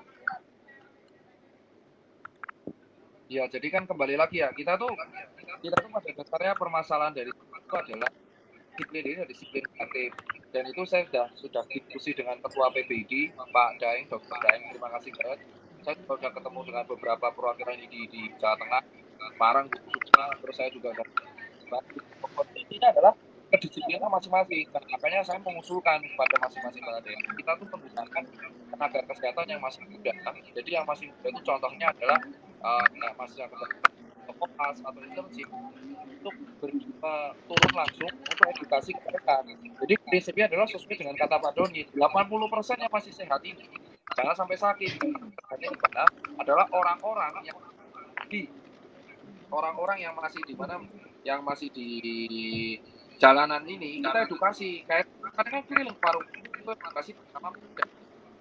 Ya, jadi kan kembali lagi ya, kita tuh pada dasarnya permasalahan dari itu adalah disiplin diri dan disiplin kreatif. Dan itu saya sudah diskusi dengan Ketua PBID, Pak Daeng, Dr. Daeng, terima kasih banget. Saya sudah ketemu dengan beberapa perwakilan ini di Jawa Tengah, Semarang khususnya, terus saya juga ada. Intinya adalah kedisiplinan masing-masing. Nah, makanya saya mengusulkan kepada masing-masing kepala daerah, kita tuh menggunakan tenaga kesehatan yang masih muda. Jadi yang masih muda itu contohnya adalah masih yang kopas atau internship untuk turun langsung untuk edukasi ke mereka. Jadi prinsipnya adalah sesuai dengan kata Pak Doni, 80% yang masih sehat ini jangan sampai sakit. Hanya di mana adalah orang-orang yang masih di mana, yang masih di jalanan ini kita edukasi kayak kan keliling warung itu edukasi pertama.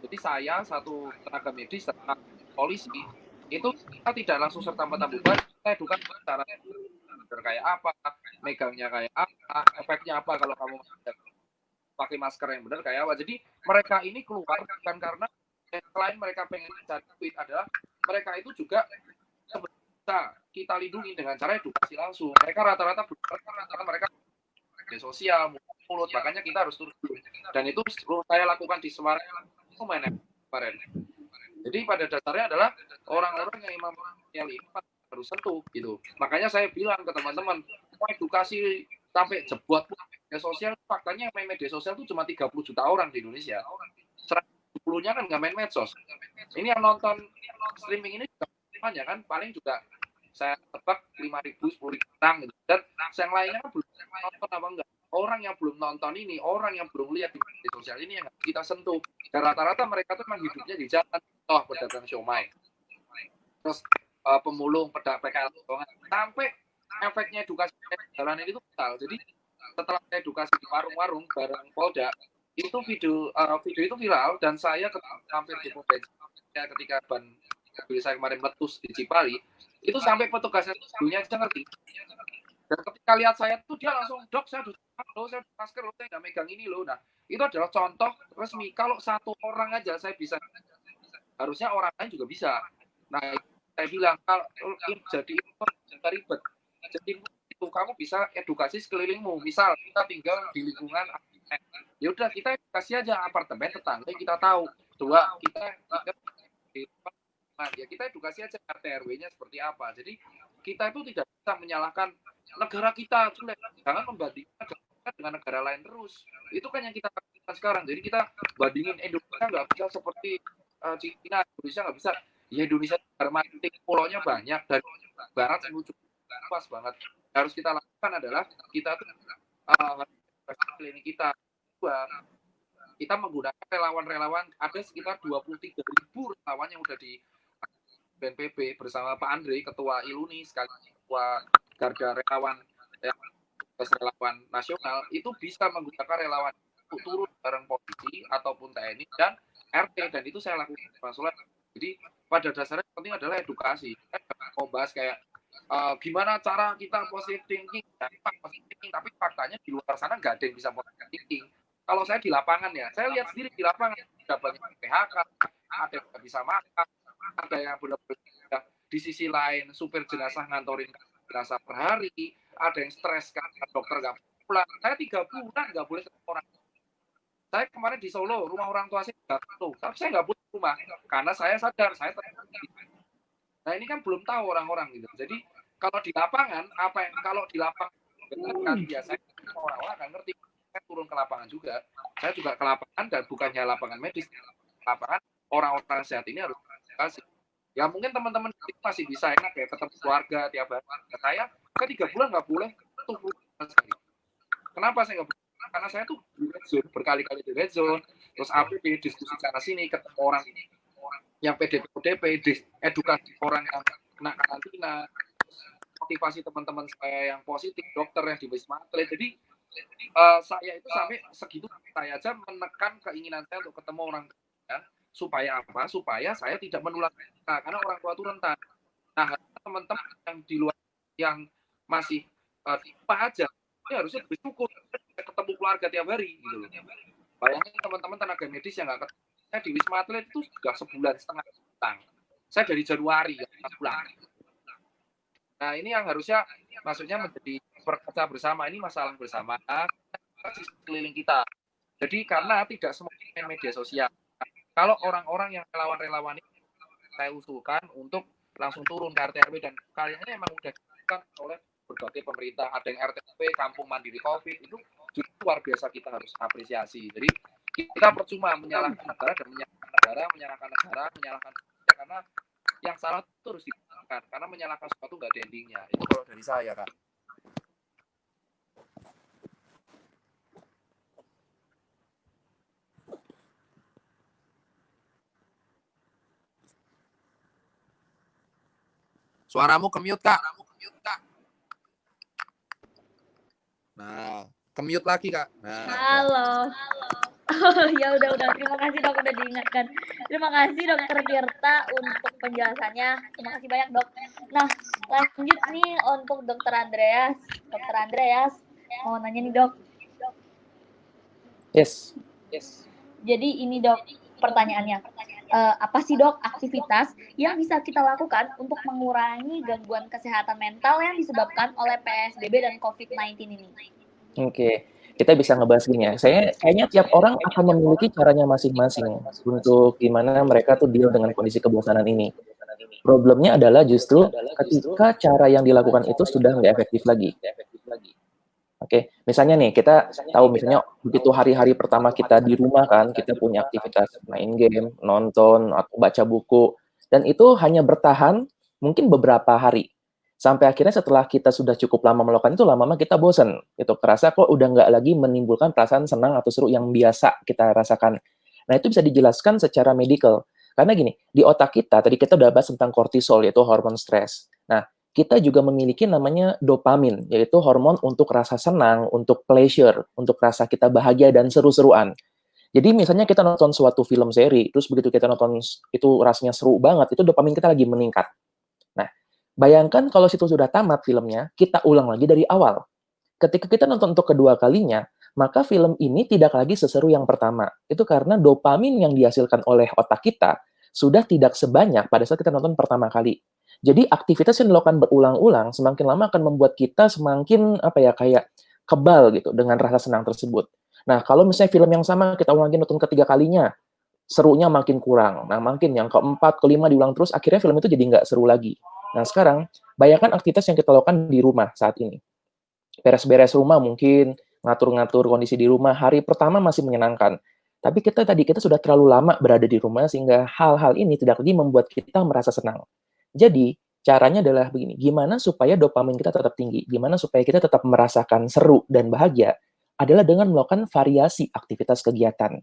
Jadi saya satu tenaga medis, tenaga polisi itu kita tidak langsung serta merta bubar, kita edukasi cara kayak apa, megangnya kayak apa, efeknya apa kalau kamu pakai masker yang benar kayak apa. Jadi mereka ini keluar bukan karena selain mereka pengen cari duit, adalah mereka itu juga bisa kita lindungi dengan cara edukasi langsung. Mereka rata-rata karena mereka media sosial, mulut, makanya kita harus turun. Dan itu saya lakukan di Semarang kemarin. Jadi pada dasarnya adalah orang-orang yang memang harus sentuh gitu. Makanya saya bilang ke teman-teman, mau edukasi sampai jebot media sosial, faktanya main media sosial itu cuma 30 juta orang di Indonesia. 10-nya kan nggak main medsos. Ini yang nonton streaming ini juga banyak kan, paling juga saya tebak 5.000, 10.000 orang gitu. Dan yang lainnya kan belum nonton apa enggak. Orang yang belum nonton ini, orang yang belum lihat di media sosial ini yang kita sentuh. Dan rata-rata mereka tuh memang hidupnya di jalan, pedagang siomay, terus pemulung, PKL, sampai efeknya edukasi jalan ini tuh total. Jadi setelah edukasi di warung-warung bareng Polda, itu video itu viral dan saya hampir di bensin ketika ban mobil saya kemarin meletus di Cipali, itu sampai petugasnya dunia aja ngerti. Dan ketika lihat saya tuh dia langsung, dok saya saya masker loh, saya nggak megang ini loh. Nah itu adalah contoh resmi. Kalau satu orang aja saya bisa, harusnya orang lain juga bisa. Nah saya bilang kalau jadi ribet, jadi itu kamu bisa edukasi sekelilingmu. Misal kita tinggal di lingkungan, ya udah kita edukasi aja apartemen tetangga kita tahu. Kita ya kita edukasi aja RT RW-nya seperti apa. Jadi kita itu tidak bisa menyalahkan negara kita, jangan membandingkan dengan negara lain terus. Itu kan yang kita lakukan sekarang. Jadi kita bandingin Indonesia nggak bisa seperti Cina, Indonesia nggak bisa. Ya Indonesia termatik, pulaunya banyak, dari barat menuju pas banget. Harus kita lakukan adalah kita tuh klinik kita menggunakan relawan-relawan, ada sekitar 23.000 relawan yang udah di BNPB bersama Pak Andre, ketua Iluni, sekali ketua Garda Relawan, relawan nasional, itu bisa menggunakan relawan untuk turun bareng polisi ataupun TNI dan RT, dan itu saya lakukan Mas. Jadi pada dasarnya penting adalah edukasi. Mau bahas kayak gimana cara kita positive thinking, tapi faktanya di luar sana nggak ada yang bisa positive thinking. Kalau saya di lapangan ya, saya lihat sendiri di lapangan ada banyak PHK, ada yang nggak bisa makan, ada yang benar-benar di sisi lain supir jenazah ngantorin jenazah per hari, ada yang stres karena dokter nggak pulang. Saya 3 bulan nggak boleh ketemu orang. Saya kemarin di Solo, rumah orang tua saya nggak tahu, tapi saya nggak boleh rumah karena saya sadar saya nah ini kan belum tahu orang-orang gitu. Jadi kalau di lapangan, kalau di lapangan kan biasanya orang-orang akan ngerti. Saya turun ke lapangan juga. Saya juga ke lapangan dan bukannya lapangan medis, lapangan orang-orang sehat ini harus kasih. Ya mungkin teman-teman masih bisa enak ya ketemu keluarga tiap hari. Saya ke 3 bulan nggak boleh tunggu sekali. Kenapa saya nggak boleh? Karena saya tuh di red zone, berkali-kali di red zone, terus APP diskusi sana sini, ketemu orang yang PDP-ODP, edukasi orang yang kena karantina, motivasi teman-teman saya yang positif, dokter yang di Wisma Atlet. Jadi saya itu sampai segitu, saya aja menekan keinginan saya untuk ketemu orang tua, supaya apa? Supaya saya tidak menular, karena orang tua itu rentan. Nah, teman-teman yang di luar yang masih di rumah aja, ini harusnya bersyukur ketemu keluarga tiap hari gitu loh. Bayangin teman-teman tenaga medis yang nggak ketemu. Saya di Wisma Atlet itu sudah 1,5 bulan utang. Saya dari Januari ya, 4 bulan. Nah ini yang harusnya maksudnya menjadi berkaca bersama, ini masalah bersama di sekeliling kita. Jadi karena tidak semua media sosial. Kalau orang-orang yang relawan-relawan ini saya usulkan untuk langsung turun ke RT RW, dan kalian ini memang udah dilakukan oleh berbagai pemerintah. Ada yang RT RW kampung mandiri COVID itu justru luar biasa kita harus apresiasi. Jadi kita percuma menyalahkan negara dan menyalahkan negara, karena yang salah itu harus dibenarkan, karena menyalahkan sesuatu nggak ada endingnya. Itu kalau dari saya, Kak. Suaramu ke-mute, Kak. Nah, ke-mute lagi, Kak. Nah, Halo. Ya udah. Terima kasih dok udah diingatkan. Terima kasih dokter Tirta untuk penjelasannya. Terima kasih banyak dok. Nah lanjut nih untuk dokter Andreas. Dokter Andreas mau nanya nih dok. Yes. Jadi ini dok pertanyaannya. Apa sih dok aktivitas yang bisa kita lakukan untuk mengurangi gangguan kesehatan mental yang disebabkan oleh PSBB dan COVID-19 ini? Oke, kita bisa ngebahas gini ya. Kayaknya tiap orang akan memiliki caranya masing-masing untuk gimana mereka tuh deal dengan kondisi kebosanan ini. Problemnya adalah justru ketika cara yang dilakukan itu sudah nggak efektif lagi. Oke, misalnya nih kita tahu misalnya begitu hari-hari pertama kita di rumah kan, kita punya aktivitas main game, nonton, atau baca buku, dan itu hanya bertahan mungkin beberapa hari. Sampai akhirnya setelah kita sudah cukup lama melakukan itu, lama-lama kita bosen. Itu kerasa kok udah nggak lagi menimbulkan perasaan senang atau seru yang biasa kita rasakan. Nah, itu bisa dijelaskan secara medikal. Karena gini, di otak kita, tadi kita udah bahas tentang kortisol, yaitu hormon stres. Nah, kita juga memiliki namanya dopamin, yaitu hormon untuk rasa senang, untuk pleasure, untuk rasa kita bahagia dan seru-seruan. Jadi misalnya kita nonton suatu film seri, terus begitu kita nonton itu rasanya seru banget, itu dopamin kita lagi meningkat. Nah, bayangkan kalau situ sudah tamat filmnya, kita ulang lagi dari awal. Ketika kita nonton untuk kedua kalinya, maka film ini tidak lagi seseru yang pertama. Itu karena dopamin yang dihasilkan oleh otak kita sudah tidak sebanyak pada saat kita nonton pertama kali. Jadi aktivitas yang dilakukan berulang-ulang semakin lama akan membuat kita semakin kayak kebal gitu dengan rasa senang tersebut. Nah, kalau misalnya film yang sama kita ulang lagi nonton ketiga kalinya, serunya makin kurang. Nah, makin yang keempat, kelima diulang terus, akhirnya film itu jadi nggak seru lagi. Nah, sekarang bayangkan aktivitas yang kita lakukan di rumah saat ini. Beres-beres rumah mungkin, ngatur-ngatur kondisi di rumah, hari pertama masih menyenangkan. Tapi kita sudah terlalu lama berada di rumah sehingga hal-hal ini tidak lagi membuat kita merasa senang. Jadi, caranya adalah begini, gimana supaya dopamin kita tetap tinggi, gimana supaya kita tetap merasakan seru dan bahagia, adalah dengan melakukan variasi aktivitas kegiatan.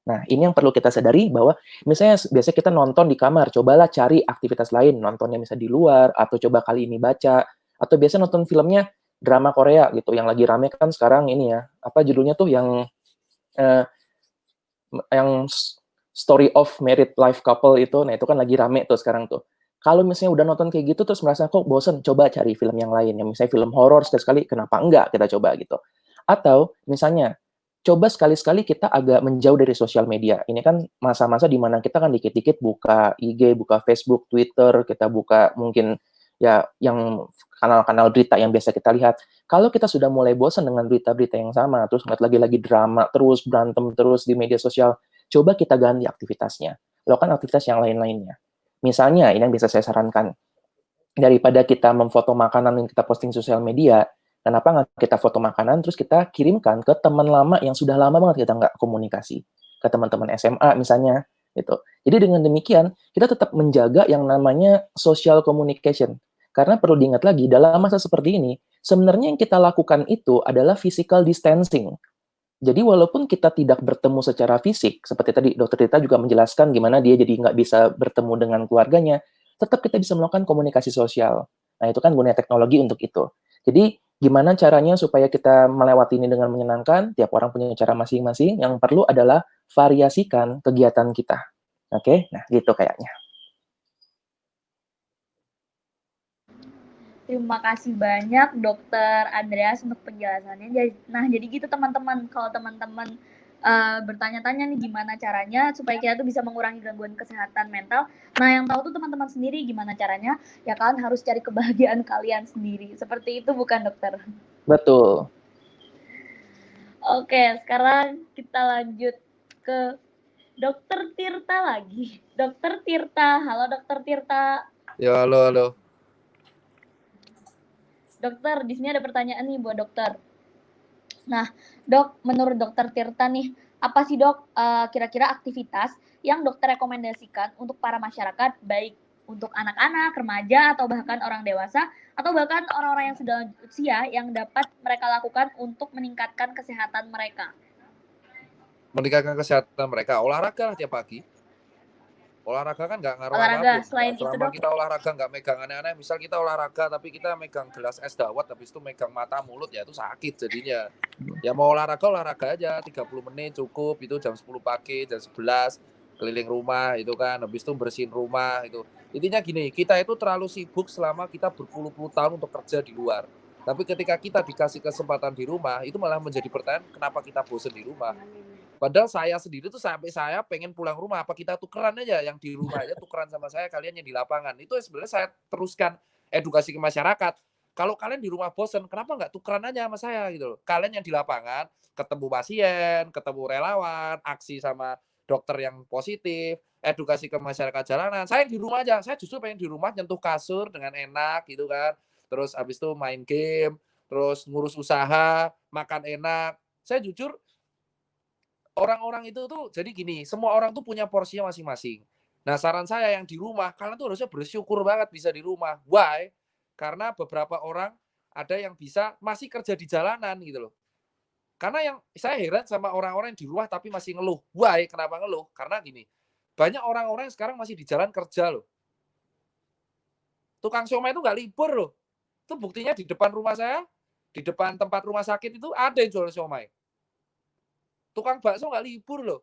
Nah, ini yang perlu kita sadari bahwa misalnya biasanya kita nonton di kamar, cobalah cari aktivitas lain, nontonnya misalnya di luar, atau coba kali ini baca, atau biasa nonton filmnya drama Korea gitu, yang lagi rame kan sekarang ini ya, apa judulnya tuh yang Story of Married Life Couple itu, nah itu kan lagi rame tuh sekarang tuh. Kalau misalnya udah nonton kayak gitu terus merasa kok bosen, coba cari film yang lain. Yang misalnya film horor sekali-sekali, kenapa enggak kita coba gitu. Atau misalnya, coba sekali-sekali kita agak menjauh dari sosial media. Ini kan masa-masa di mana kita kan dikit-dikit buka IG, buka Facebook, Twitter, kita buka mungkin ya yang kanal-kanal berita yang biasa kita lihat. Kalau kita sudah mulai bosan dengan berita-berita yang sama, terus ngeliat lagi-lagi drama terus, berantem terus di media sosial, coba kita ganti aktivitasnya. Lakukan aktivitas yang lain-lainnya. Misalnya, ini yang bisa saya sarankan. Daripada kita memfoto makanan yang kita posting sosial media, kenapa nggak kita foto makanan, terus kita kirimkan ke teman lama yang sudah lama banget kita nggak komunikasi. Ke teman-teman SMA misalnya. Gitu. Jadi dengan demikian, kita tetap menjaga yang namanya social communication. Karena perlu diingat lagi, dalam masa seperti ini, sebenarnya yang kita lakukan itu adalah physical distancing. Jadi walaupun kita tidak bertemu secara fisik, seperti tadi Dokter Rita juga menjelaskan gimana dia jadi nggak bisa bertemu dengan keluarganya, tetap kita bisa melakukan komunikasi sosial. Nah, itu kan gunanya teknologi untuk itu. Jadi, gimana caranya supaya kita melewati ini dengan menyenangkan? Tiap orang punya cara masing-masing. Yang perlu adalah variasikan kegiatan kita. Oke? Nah, gitu kayaknya. Terima kasih banyak Dokter Andreas untuk penjelasannya. Nah, jadi gitu teman-teman, kalau teman-teman bertanya-tanya nih gimana caranya supaya kita tuh bisa mengurangi gangguan kesehatan mental. Nah, yang tahu tuh teman-teman sendiri gimana caranya, ya kalian harus cari kebahagiaan kalian sendiri. Seperti itu bukan dokter? Betul. Oke, sekarang kita lanjut ke Dokter Tirta lagi. Dokter Tirta, halo Dokter Tirta. Ya, halo. Dokter, di sini ada pertanyaan nih buat dokter. Nah, Dok, menurut Dokter Tirta nih, apa sih Dok kira-kira aktivitas yang Dokter rekomendasikan untuk para masyarakat, baik untuk anak-anak, remaja, atau bahkan orang dewasa, atau bahkan orang-orang yang sudah lanjut usia yang dapat mereka lakukan untuk meningkatkan kesehatan mereka? Meningkatkan kesehatan mereka, olahraga lah tiap pagi. Olahraga kan nggak ngaruh Olahraga, apapun. selain itu Selama Dok? kita olahraga nggak megang aneh-aneh, misal kita olahraga tapi kita megang gelas es dawet, habis itu megang mata mulut, ya itu sakit jadinya. Ya mau olahraga aja, 30 menit cukup, itu jam 10 pagi, jam 11, keliling rumah itu kan, habis itu bersihin rumah itu. Intinya gini, kita itu terlalu sibuk selama kita berpuluh-puluh tahun untuk kerja di luar. Tapi ketika kita dikasih kesempatan di rumah, itu malah menjadi pertanyaan kenapa kita bosan di rumah. Padahal saya sendiri tuh sampai saya pengen pulang rumah, apa kita tukeran aja yang di rumah aja tukeran sama saya, kalian yang di lapangan. Itu sebenarnya saya teruskan edukasi ke masyarakat. Kalau kalian di rumah bosen, kenapa nggak tukeran aja sama saya gitu loh. Kalian yang di lapangan, ketemu pasien, ketemu relawan, aksi sama dokter yang positif, edukasi ke masyarakat jalanan. Saya di rumah aja, saya justru pengen di rumah nyentuh kasur dengan enak gitu kan. Terus habis itu main game, terus ngurus usaha, makan enak. Saya jujur orang-orang itu tuh jadi gini, semua orang tuh punya porsinya masing-masing. Nah, saran saya yang di rumah, kalian tuh harusnya bersyukur banget bisa di rumah. Why? Karena beberapa orang ada yang bisa masih kerja di jalanan gitu loh. Karena yang saya heran sama orang-orang yang di rumah tapi masih ngeluh. Why? Kenapa ngeluh? Karena gini, banyak orang-orang yang sekarang masih di jalan kerja loh. Tukang somai itu nggak libur loh. Itu buktinya di depan rumah saya, di depan tempat rumah sakit itu ada yang jual somai. Tukang bakso nggak libur loh.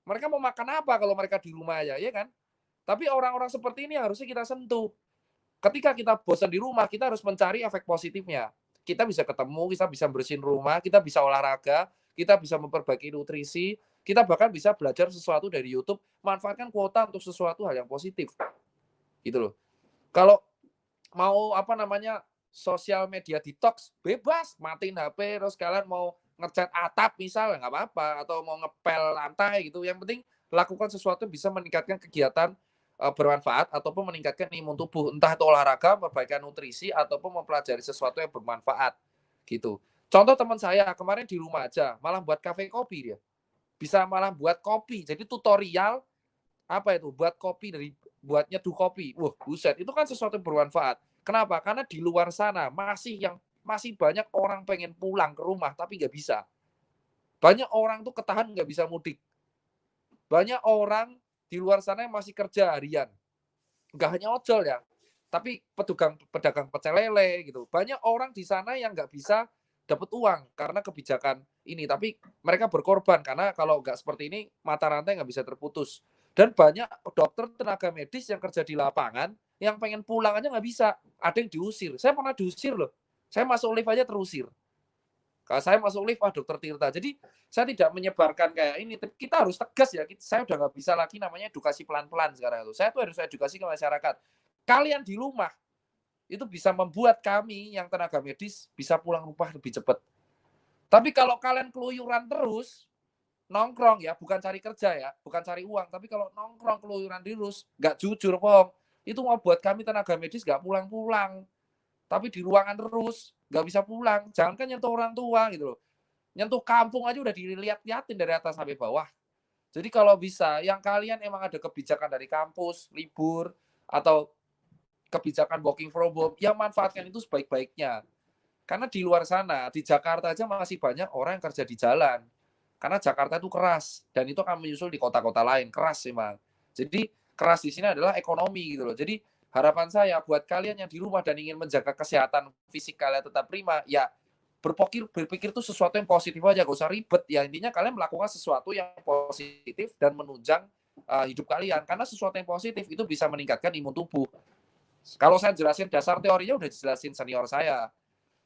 Mereka mau makan apa kalau mereka di rumah aja, ya kan? Tapi orang-orang seperti ini harusnya kita sentuh. Ketika kita bosan di rumah, kita harus mencari efek positifnya. Kita bisa ketemu, kita bisa bersihin rumah, kita bisa olahraga, kita bisa memperbaiki nutrisi, kita bahkan bisa belajar sesuatu dari YouTube, manfaatkan kuota untuk sesuatu hal yang positif. Gitu loh. Kalau mau sosial media detox, bebas, matiin HP, terus kalian mau ngecat atap misal, nggak apa-apa, atau mau ngepel lantai gitu. Yang penting lakukan sesuatu yang bisa meningkatkan kegiatan bermanfaat ataupun meningkatkan imun tubuh, entah itu olahraga, perbaikan nutrisi, ataupun mempelajari sesuatu yang bermanfaat gitu. Contoh teman saya kemarin di rumah aja, malah buat kafe kopi dia. Bisa malah buat kopi, jadi tutorial buat kopi buat nyeduh kopi. Wah, buset, itu kan sesuatu yang bermanfaat. Kenapa? Karena di luar sana masih banyak orang pengen pulang ke rumah tapi nggak bisa. Banyak orang tuh ketahan nggak bisa mudik. Banyak orang di luar sana yang masih kerja harian. Nggak hanya ojol ya, tapi pedagang pecel lele gitu. Banyak orang di sana yang nggak bisa dapat uang karena kebijakan ini. Tapi mereka berkorban karena kalau nggak seperti ini mata rantai nggak bisa terputus. Dan banyak dokter tenaga medis yang kerja di lapangan yang pengen pulang aja nggak bisa. Ada yang diusir. Saya pernah diusir loh. Saya masuk lift aja terusir. Kalau saya masuk lift, dokter Tirta. Jadi saya tidak menyebarkan kayak ini. Kita harus tegas ya. Saya udah nggak bisa lagi namanya edukasi pelan-pelan sekarang itu. Saya tuh harus edukasi ke masyarakat. Kalian di rumah itu bisa membuat kami yang tenaga medis bisa pulang rumah lebih cepat. Tapi kalau kalian keluyuran terus, nongkrong ya, bukan cari kerja ya, bukan cari uang, tapi kalau nongkrong keluyuran terus, nggak jujur, Pong, itu mau buat kami tenaga medis nggak pulang-pulang. Tapi di ruangan terus, nggak bisa pulang. Jangankan nyentuh orang tua gitu loh. Nyentuh kampung aja udah dilihat-liatin dari atas sampai bawah. Jadi kalau bisa, yang kalian emang ada kebijakan dari kampus, libur, atau kebijakan working from home, yang manfaatkan itu sebaik-baiknya. Karena di luar sana, di Jakarta aja masih banyak orang yang kerja di jalan. Karena Jakarta itu keras, dan itu akan menyusul di kota-kota lain, keras memang. Jadi keras di sini adalah ekonomi gitu loh. Jadi harapan saya buat kalian yang di rumah dan ingin menjaga kesehatan fisik kalian tetap prima, ya berpikir itu sesuatu yang positif aja, gak usah ribet. Ya intinya kalian melakukan sesuatu yang positif dan menunjang hidup kalian. Karena sesuatu yang positif itu bisa meningkatkan imun tubuh. Kalau saya jelasin dasar teorinya udah dijelasin senior saya.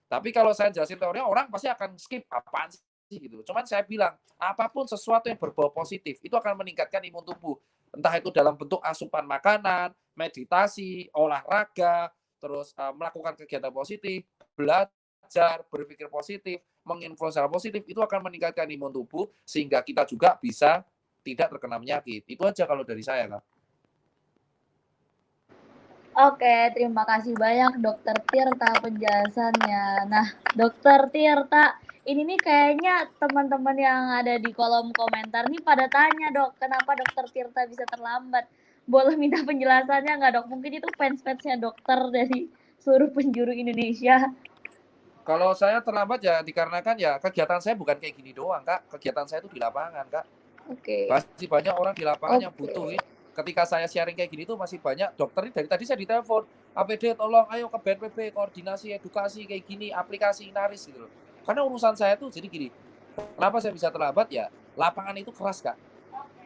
Tapi kalau saya jelasin teorinya, orang pasti akan skip, apaan sih gitu. Cuman saya bilang, apapun sesuatu yang berbau positif, itu akan meningkatkan imun tubuh. Entah itu dalam bentuk asupan makanan, meditasi, olahraga, terus melakukan kegiatan positif, belajar, berpikir positif, menginfluence hal positif, itu akan meningkatkan imun tubuh, sehingga kita juga bisa tidak terkena penyakit. Itu aja kalau dari saya, Kak. Oke, terima kasih banyak Dokter Tirta penjelasannya. Nah, Dokter Tirta, ini nih kayaknya teman-teman yang ada di kolom komentar nih pada tanya, Dok, kenapa Dokter Tirta bisa terlambat? Boleh minta penjelasannya nggak, Dok? Mungkin itu fans-fansnya dokter dari seluruh penjuru Indonesia. Kalau saya terlambat ya dikarenakan ya kegiatan saya bukan kayak gini doang, Kak. Kegiatan saya itu di lapangan, Kak. Oke. Masih banyak orang di lapangan yang Oke. butuh. Ketika saya sharing kayak gini tuh masih banyak dokter ini dari tadi saya ditelepon, APD tolong ayo ke BNPB koordinasi edukasi kayak gini, aplikasi Inaris gitu loh. Karena urusan saya tuh jadi gini, kenapa saya bisa terlambat ya? Lapangan itu keras, Kak.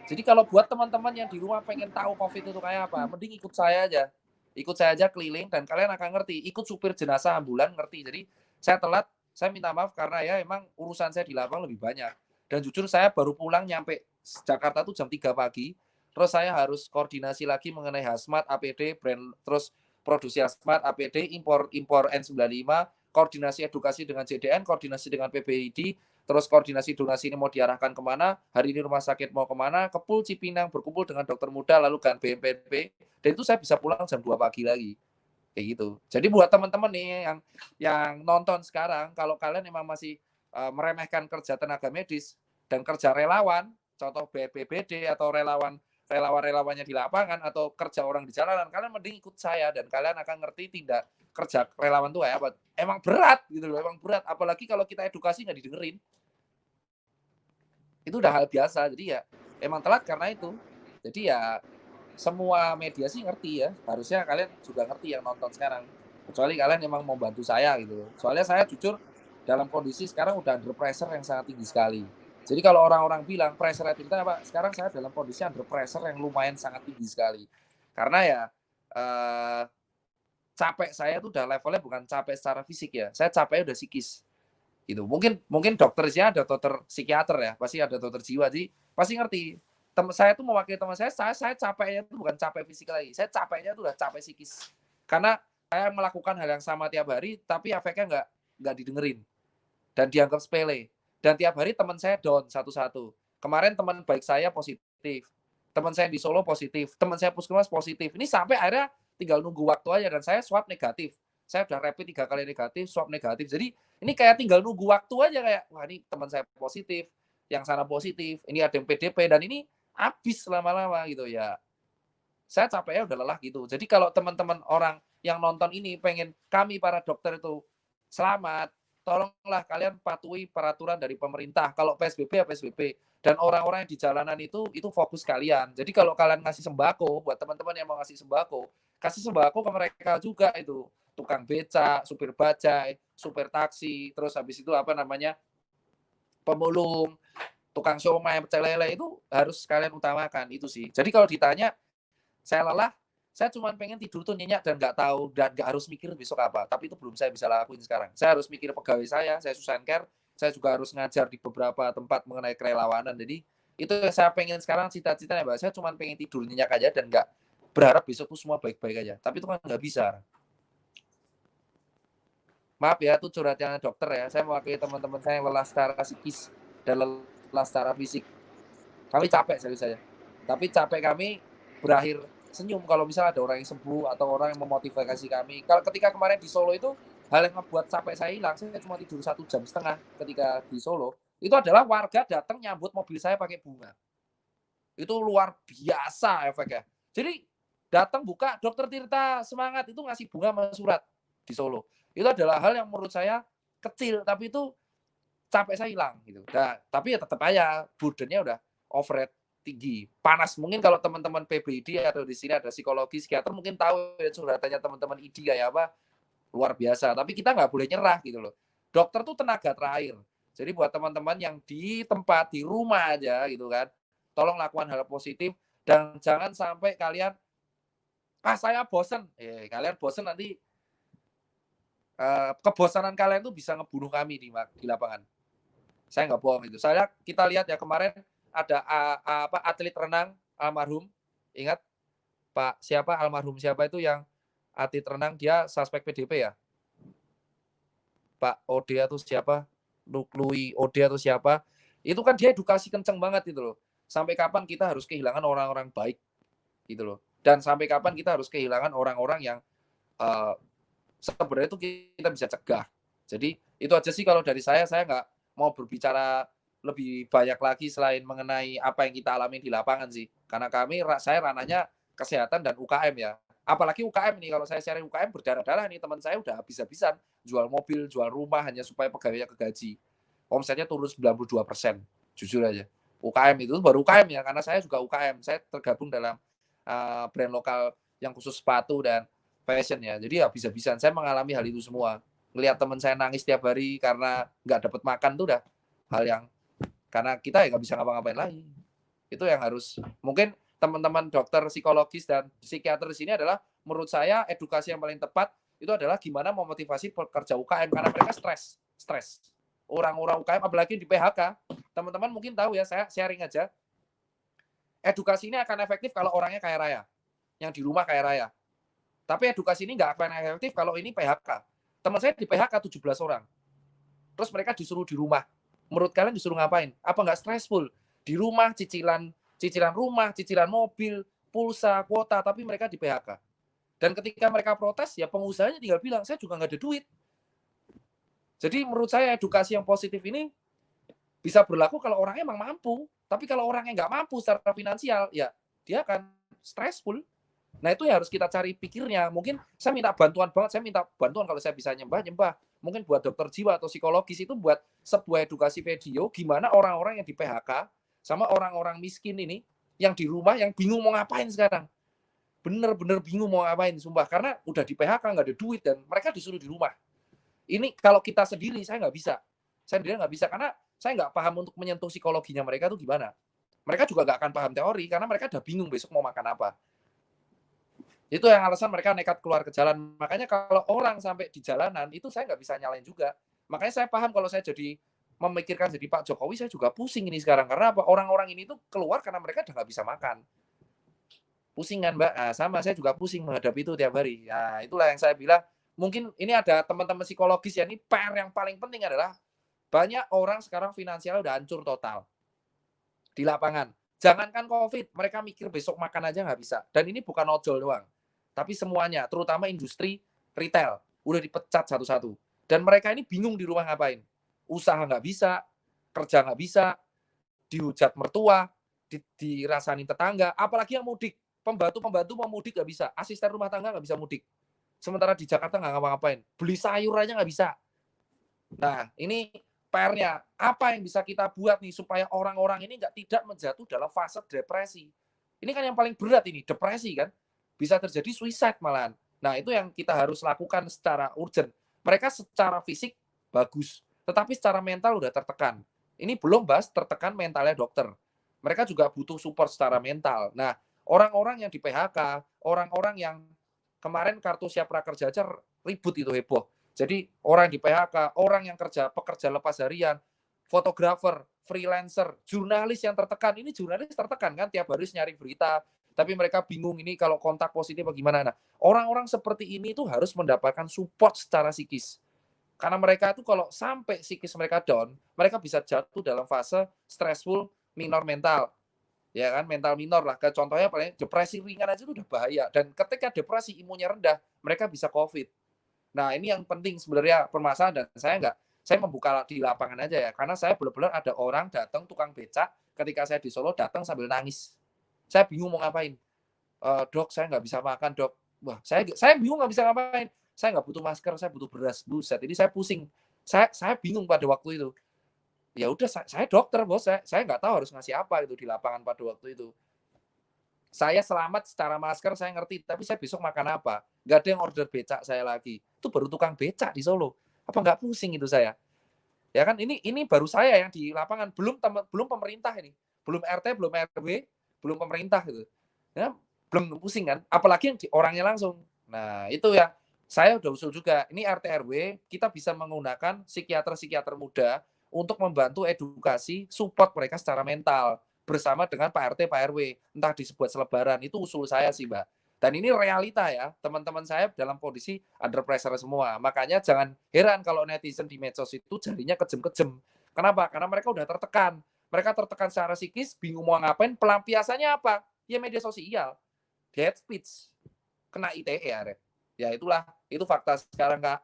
Jadi kalau buat teman-teman yang di rumah pengen tahu COVID itu kayak apa, mending ikut saya aja. Ikut saya aja keliling dan kalian akan ngerti. Ikut supir jenazah ambulan ngerti. Jadi saya telat, saya minta maaf karena ya emang urusan saya di lapangan lebih banyak. Dan jujur saya baru pulang nyampe Jakarta tuh jam 3 pagi. Terus saya harus koordinasi lagi mengenai hazmat, APD, brand, terus produksi hazmat, APD, impor N95, koordinasi edukasi dengan JDN, koordinasi dengan PBID, terus koordinasi donasi ini mau diarahkan kemana, hari ini rumah sakit mau kemana, ke Pul Cipinang berkumpul dengan dokter muda, lalu kan BNPB, dan itu saya bisa pulang jam 2 pagi lagi. Kayak gitu. Jadi buat teman-teman nih yang nonton sekarang, kalau kalian memang masih meremehkan kerja tenaga medis dan kerja relawan, contoh BPBD atau relawan-relawannya di lapangan atau kerja orang di jalanan, kalian mending ikut saya dan kalian akan ngerti tidak kerja relawan tuh kayak apa. Emang berat gitu loh, emang berat. Apalagi kalau kita edukasi nggak didengerin. Itu udah hal biasa. Jadi ya emang telat karena itu. Jadi ya semua media sih ngerti ya. Harusnya kalian juga ngerti yang nonton sekarang. Kecuali kalian emang mau bantu saya gitu loh. Soalnya saya jujur dalam kondisi sekarang udah under pressure yang sangat tinggi sekali. Jadi kalau orang-orang bilang pressure kita apa? Sekarang saya dalam kondisi under pressure yang lumayan sangat tinggi sekali. Karena ya capek saya tuh udah levelnya bukan capek secara fisik ya. Saya capeknya udah psikis gitu. Mungkin dokternya ada dokter psikiater ya, pasti ada dokter jiwa, jadi pasti ngerti. Saya tuh mewakili teman saya capeknya itu bukan capek fisik lagi, saya capeknya itu udah capek psikis. Karena saya melakukan hal yang sama tiap hari, tapi efeknya nggak didengerin dan dianggap sepele. Dan tiap hari teman saya down satu-satu. Kemarin teman baik saya positif, teman saya di Solo positif, teman saya puskesmas positif. Ini sampai akhirnya tinggal nunggu waktu aja dan saya swab negatif. Saya udah rapid 3 kali negatif, swab negatif. Jadi ini kayak tinggal nunggu waktu aja kayak, wah ini teman saya positif, yang sana positif, ini ada yang PDP, dan ini habis lama-lama gitu ya. Saya capeknya udah lelah gitu. Jadi kalau teman-teman orang yang nonton ini pengen kami para dokter itu selamat, tolonglah kalian patuhi peraturan dari pemerintah. Kalau PSBB ya PSBB. Dan orang-orang yang di jalanan itu fokus kalian. Jadi kalau kalian ngasih sembako, buat teman-teman yang mau ngasih sembako, kasih sembako ke mereka juga itu. Tukang beca, supir bajai, supir taksi, terus habis itu apa namanya, pemulung, tukang siomay, pecel lele, itu harus kalian utamakan itu sih. Jadi kalau ditanya saya lelah, saya cuma pengen tidur tuh nyenyak dan nggak tahu dan nggak harus mikir besok apa. Tapi itu belum saya bisa lakuin sekarang. Saya harus mikir pegawai saya susah care, saya juga harus ngajar di beberapa tempat mengenai kerelawanan. Jadi itu yang saya pengen sekarang cita-citanya, Mbak. Saya cuma pengen tidur nyenyak aja dan nggak berharap besok tuh semua baik-baik aja. Tapi itu kan nggak bisa. Maaf ya, itu curhatnya dokter ya. Saya mewakili teman-teman saya yang lelah secara psikis dan lelah secara fisik. Kami capek serius saya. Tapi capek kami berakhir senyum kalau misalnya ada orang yang sembuh atau orang yang memotivasi kami. Kalau ketika kemarin di Solo itu hal yang membuat capek saya hilang, saya cuma tidur 1,5 jam ketika di Solo. Itu adalah warga datang nyambut mobil saya pakai bunga. Itu luar biasa efeknya. Jadi datang buka, Dokter Tirta semangat, itu ngasih bunga sama surat di Solo. Itu adalah hal yang menurut saya kecil, tapi itu capek saya hilang gitu. Nah, tapi ya tetap aja burdennya udah overhead tinggi, panas. Mungkin kalau teman-teman PBID atau di sini ada psikologi, psikiater mungkin tahu ya curhatannya teman-teman ID kayak apa, luar biasa. Tapi kita nggak boleh nyerah gitu loh. Dokter tuh tenaga terakhir. Jadi buat teman-teman yang di tempat, di rumah aja gitu kan, tolong lakukan hal positif dan jangan sampai kalian saya bosen. Kalian bosen nanti kebosanan kalian tuh bisa ngebunuh kami di lapangan. Saya nggak bohong itu. Kita lihat ya kemarin ada atlet renang almarhum. Ingat Pak siapa almarhum siapa itu yang atlet renang, dia suspek PDP ya? Pak Ode atau siapa? Louis Ode atau siapa? Itu kan dia edukasi kenceng banget gitu loh. Sampai kapan kita harus kehilangan orang-orang baik gitu loh. Dan sampai kapan kita harus kehilangan orang-orang yang sebenarnya itu kita bisa cegah. Jadi itu aja sih kalau dari saya nggak mau berbicara lebih banyak lagi selain mengenai apa yang kita alami di lapangan sih. Karena saya ranahnya kesehatan dan UKM ya. Apalagi UKM nih, kalau saya sharing UKM berdarah-darah nih, teman saya udah habis-habisan jual mobil, jual rumah hanya supaya pegawainya kegaji. Omsetnya turun 92%, jujur aja. UKM itu baru UKM ya, karena saya juga UKM. Saya tergabung dalam brand lokal yang khusus sepatu dan fashion ya. Jadi habis-habisan saya mengalami hal itu semua. Ngelihat teman saya nangis tiap hari karena nggak dapat makan tuh udah hal yang, karena kita ya nggak bisa ngapa-ngapain lagi. Itu yang harus, mungkin teman-teman dokter psikologis dan psikiater di sini adalah, menurut saya edukasi yang paling tepat itu adalah gimana memotivasi pekerja UKM, karena mereka stres. Orang-orang UKM apalagi di PHK, teman-teman mungkin tahu ya, saya sharing aja. Edukasi ini akan efektif kalau orangnya kaya raya, yang di rumah kaya raya. Tapi edukasi ini nggak akan efektif kalau ini PHK. Teman saya di PHK 17 orang. Terus mereka disuruh di rumah. Menurut kalian disuruh ngapain? Apa nggak stressful? Di rumah cicilan rumah, cicilan mobil, pulsa, kuota, tapi mereka di PHK. Dan ketika mereka protes, ya pengusahanya tinggal bilang, saya juga nggak ada duit. Jadi menurut saya edukasi yang positif ini bisa berlaku kalau orangnya emang mampu. Tapi kalau orangnya nggak mampu secara finansial, ya dia akan stressful. Nah itu ya harus kita cari pikirnya. Mungkin saya minta bantuan banget, saya minta bantuan kalau saya bisa nyembah. Mungkin buat dokter jiwa atau psikologis itu buat sebuah edukasi video gimana orang-orang yang di PHK sama orang-orang miskin ini yang di rumah yang bingung mau ngapain sekarang. Bener-bener bingung mau ngapain, sumpah. Karena udah di PHK, nggak ada duit dan mereka disuruh di rumah. Ini kalau kita sendiri, saya nggak bisa. Saya sendiri nggak bisa karena saya nggak paham untuk menyentuh psikologinya mereka tuh gimana. Mereka juga nggak akan paham teori karena mereka udah bingung besok mau makan apa. Itu yang alasan mereka nekat keluar ke jalan. Makanya kalau orang sampai di jalanan, itu saya nggak bisa nyalain juga. Makanya saya paham kalau saya jadi memikirkan jadi Pak Jokowi, saya juga pusing ini sekarang. Karena apa? Orang-orang ini tuh keluar karena mereka udah nggak bisa makan. Pusing kan, Mbak? Nah, sama, saya juga pusing menghadapi itu tiap hari. Nah, itulah yang saya bilang. Mungkin ini ada teman-teman psikologis ya, ini PR yang paling penting adalah banyak orang sekarang finansial udah hancur total di lapangan. Jangankan COVID, mereka mikir besok makan aja nggak bisa. Dan ini bukan ojol doang, tapi semuanya, terutama industri retail, udah dipecat satu-satu. Dan mereka ini bingung di rumah ngapain. Usaha nggak bisa, kerja nggak bisa, dihujat mertua, dirasain tetangga, apalagi yang mudik. Pembantu mau mudik nggak bisa, asisten rumah tangga nggak bisa mudik. Sementara di Jakarta nggak ngapa-ngapain, beli sayur aja nggak bisa. Nah, ini PR-nya, apa yang bisa kita buat nih supaya orang-orang ini tidak menjatuh dalam fase depresi. Ini kan yang paling berat ini, depresi kan. Bisa terjadi suicide malahan. Nah, itu yang kita harus lakukan secara urgent. Mereka secara fisik bagus, tetapi secara mental udah tertekan. Ini belum bahas tertekan mentalnya dokter. Mereka juga butuh support secara mental. Nah, orang-orang yang di PHK, orang-orang yang kemarin kartu siap prakerja aja ribut itu heboh. Jadi orang di PHK, orang yang pekerja lepas harian, fotografer, freelancer, jurnalis yang tertekan. Ini jurnalis tertekan kan tiap hari nyari berita, tapi mereka bingung ini kalau kontak positif bagaimana. Nah, orang-orang seperti ini tuh harus mendapatkan support secara psikis. Karena mereka tuh kalau sampai psikis mereka down, mereka bisa jatuh dalam fase stressful minor mental. Ya kan, mental minor lah. Contohnya paling depresi ringan aja itu udah bahaya. Dan ketika depresi imunnya rendah, mereka bisa COVID. Nah, ini yang penting sebenarnya permasalahan, dan saya membuka di lapangan aja ya. Karena saya benar-benar ada orang datang tukang becak ketika saya di Solo datang sambil nangis. Saya bingung mau ngapain. Dok, saya nggak bisa makan, dok. Wah, saya bingung nggak bisa ngapain. Saya nggak butuh masker, saya butuh beras. Buset, ini saya pusing. Saya bingung pada waktu itu. Ya udah, saya dokter, bos. Saya nggak tahu harus ngasih apa itu di lapangan pada waktu itu. Saya selamat secara masker, saya ngerti, tapi saya besok makan apa? Nggak ada yang order becak saya lagi. Itu baru tukang becak di Solo. Apa nggak pusing itu saya? Ya kan, ini baru saya yang di lapangan, belum pemerintah ini, belum RT, belum RW, belum pemerintah gitu. Ya, belum pusing kan? Apalagi yang di orangnya langsung. Nah, itu ya. Saya udah usul juga, ini RT RW kita bisa menggunakan psikiater muda untuk membantu edukasi, support mereka secara mental bersama dengan Pak RT, Pak RW, entah disebuat selebaran. Itu usul saya sih, Mbak. Dan ini realita ya, teman-teman saya dalam kondisi under pressure semua. Makanya jangan heran kalau netizen di medsos itu jarinya kejem-kejem. Kenapa? Karena mereka udah tertekan. Mereka tertekan secara psikis, bingung mau ngapain, pelampiasannya apa? Ya media sosial. di head speech, kena ITE ya. Ya itulah, itu fakta sekarang Kak.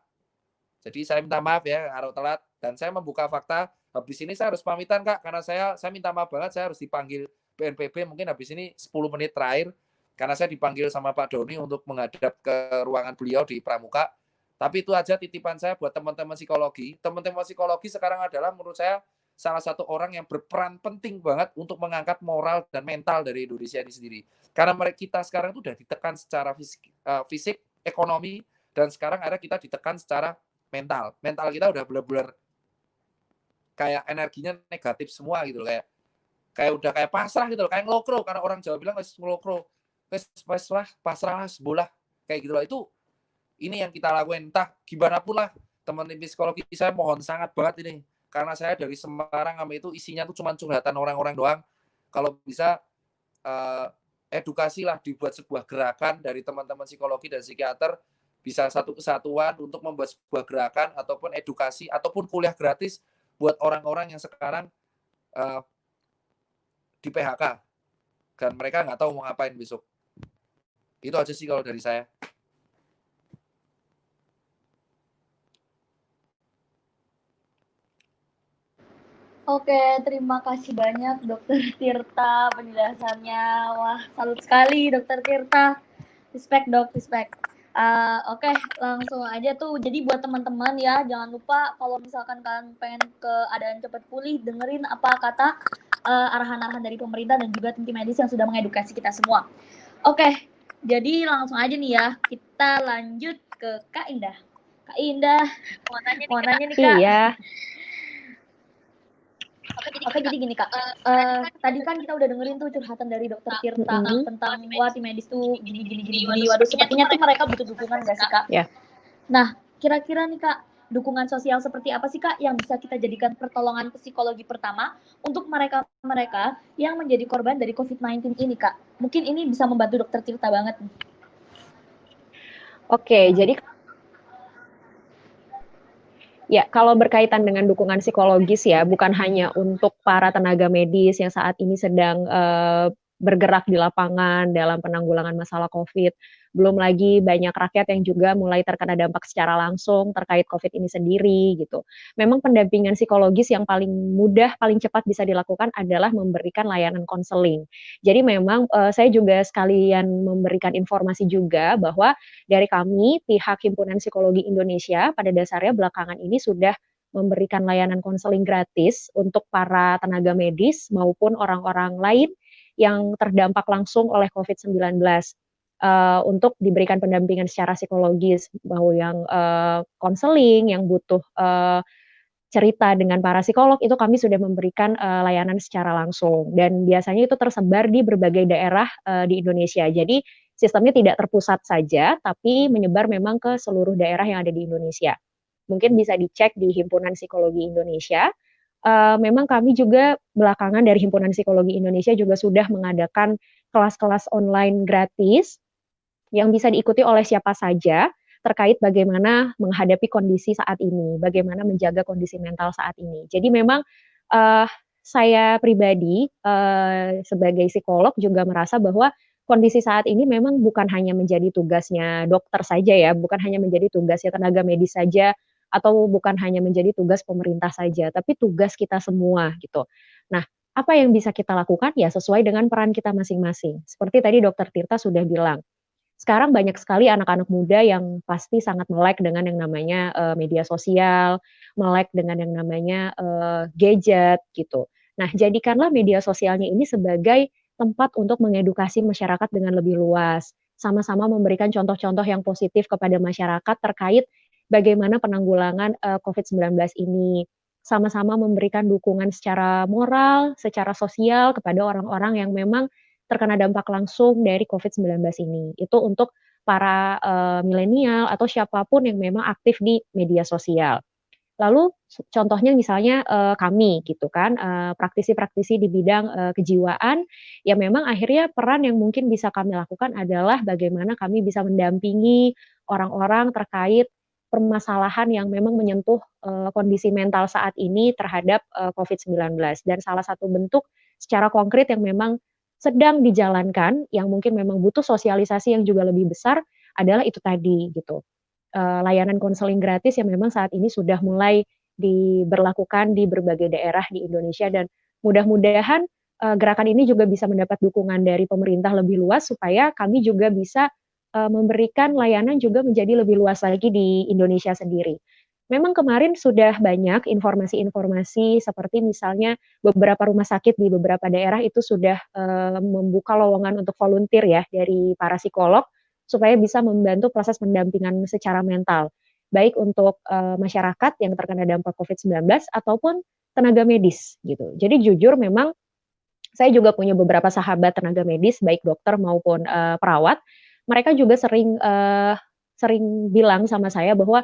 Jadi saya minta maaf ya kalau telat, dan saya membuka fakta. Habis ini saya harus pamitan Kak, karena saya minta maaf banget, saya harus dipanggil BNPB mungkin habis ini 10 menit terakhir, karena saya dipanggil sama Pak Doni untuk menghadap ke ruangan beliau di Pramuka. Tapi itu aja titipan saya buat teman-teman psikologi. Teman-teman psikologi sekarang adalah menurut saya salah satu orang yang berperan penting banget untuk mengangkat moral dan mental dari Indonesia ini sendiri. Karena kita sekarang itu sudah ditekan secara fisik, ekonomi, dan sekarang ada kita ditekan secara mental. Mental kita udah benar-benar kayak energinya negatif semua gitu loh, kayak udah kayak pasrah gitu loh, kayak ngelokro, karena orang Jawa bilang ngelokro, pasrah sebulah, kayak gitu loh. Itu ini yang kita lakuin, entah gimana pun lah teman-teman psikologi, saya mohon sangat banget ini, karena saya dari Semarang sampai itu isinya tuh cuma curhatan orang-orang doang. Kalau bisa edukasi lah, dibuat sebuah gerakan dari teman-teman psikologi dan psikiater, bisa satu kesatuan untuk membuat sebuah gerakan ataupun edukasi ataupun kuliah gratis buat orang-orang yang sekarang di PHK dan mereka nggak tahu mau ngapain besok. Itu aja sih kalau dari saya. Oke, terima kasih banyak Dokter Tirta penjelasannya. Wah, salut sekali Dokter Tirta. Respect dok, respect. Oke, langsung aja tuh. Jadi buat teman-teman ya, jangan lupa kalau misalkan kalian pengen keadaan cepat pulih, dengerin apa kata arahan-arahan dari pemerintah dan juga tim medis yang sudah mengedukasi kita semua. Oke, jadi langsung aja nih ya, kita lanjut ke Kak Indah. Kak Indah, mau tanya nih Kak. Iya. Oke, jadi gini Kak, tadi kan kita udah dengerin tuh curhatan dari Dokter Tirta tentang wah tim medis tuh gini. Waduh, sepertinya tuh mereka butuh dukungan nggak sih Kak? Ya. Nah, kira-kira nih Kak, dukungan sosial seperti apa sih Kak yang bisa kita jadikan pertolongan psikologi pertama untuk mereka yang menjadi korban dari COVID-19 ini Kak? Mungkin ini bisa membantu Dokter Tirta banget nih. Oke, jadi ya, kalau berkaitan dengan dukungan psikologis ya, bukan hanya untuk para tenaga medis yang saat ini sedang bergerak di lapangan dalam penanggulangan masalah COVID. Belum lagi banyak rakyat yang juga mulai terkena dampak secara langsung terkait COVID ini sendiri gitu. Memang pendampingan psikologis yang paling mudah, paling cepat bisa dilakukan adalah memberikan layanan konseling. Jadi memang saya juga sekalian memberikan informasi juga bahwa dari kami, pihak Himpunan Psikologi Indonesia, pada dasarnya belakangan ini sudah memberikan layanan konseling gratis untuk para tenaga medis maupun orang-orang lain yang terdampak langsung oleh COVID-19 untuk diberikan pendampingan secara psikologis, mau yang konseling, yang butuh cerita dengan para psikolog, itu kami sudah memberikan layanan secara langsung, dan biasanya itu tersebar di berbagai daerah di Indonesia. Jadi sistemnya tidak terpusat saja, tapi menyebar memang ke seluruh daerah yang ada di Indonesia. Mungkin bisa dicek di Himpunan Psikologi Indonesia. Memang kami juga belakangan dari Himpunan Psikologi Indonesia juga sudah mengadakan kelas-kelas online gratis yang bisa diikuti oleh siapa saja terkait bagaimana menghadapi kondisi saat ini, bagaimana menjaga kondisi mental saat ini. Jadi memang saya pribadi sebagai psikolog juga merasa bahwa kondisi saat ini memang bukan hanya menjadi tugasnya dokter saja ya, bukan hanya menjadi tugasnya tenaga medis saja, atau bukan hanya menjadi tugas pemerintah saja, tapi tugas kita semua gitu. Nah, apa yang bisa kita lakukan ya sesuai dengan peran kita masing-masing. Seperti tadi Dokter Tirta sudah bilang, sekarang banyak sekali anak-anak muda yang pasti sangat melek dengan yang namanya media sosial, melek dengan yang namanya gadget gitu. Nah, jadikanlah media sosialnya ini sebagai tempat untuk mengedukasi masyarakat dengan lebih luas, sama-sama memberikan contoh-contoh yang positif kepada masyarakat terkait bagaimana penanggulangan COVID-19 ini, sama-sama memberikan dukungan secara moral, secara sosial kepada orang-orang yang memang terkena dampak langsung dari COVID-19 ini. Itu untuk para milenial atau siapapun yang memang aktif di media sosial. Lalu contohnya misalnya kami gitu kan, praktisi-praktisi di bidang kejiwaan, yang memang akhirnya peran yang mungkin bisa kami lakukan adalah bagaimana kami bisa mendampingi orang-orang terkait permasalahan yang memang menyentuh kondisi mental saat ini terhadap COVID-19. Dan salah satu bentuk secara konkret yang memang sedang dijalankan, yang mungkin memang butuh sosialisasi yang juga lebih besar adalah itu tadi gitu. Layanan konseling gratis yang memang saat ini sudah mulai diberlakukan di berbagai daerah di Indonesia dan mudah-mudahan gerakan ini juga bisa mendapat dukungan dari pemerintah lebih luas supaya kami juga bisa memberikan layanan juga menjadi lebih luas lagi di Indonesia sendiri. Memang kemarin sudah banyak informasi-informasi seperti misalnya beberapa rumah sakit di beberapa daerah itu sudah membuka lowongan untuk volunteer ya dari para psikolog supaya bisa membantu proses pendampingan secara mental, baik untuk masyarakat yang terkena dampak COVID-19 ataupun tenaga medis gitu. Jadi jujur memang saya juga punya beberapa sahabat tenaga medis baik dokter maupun perawat, mereka juga sering bilang sama saya bahwa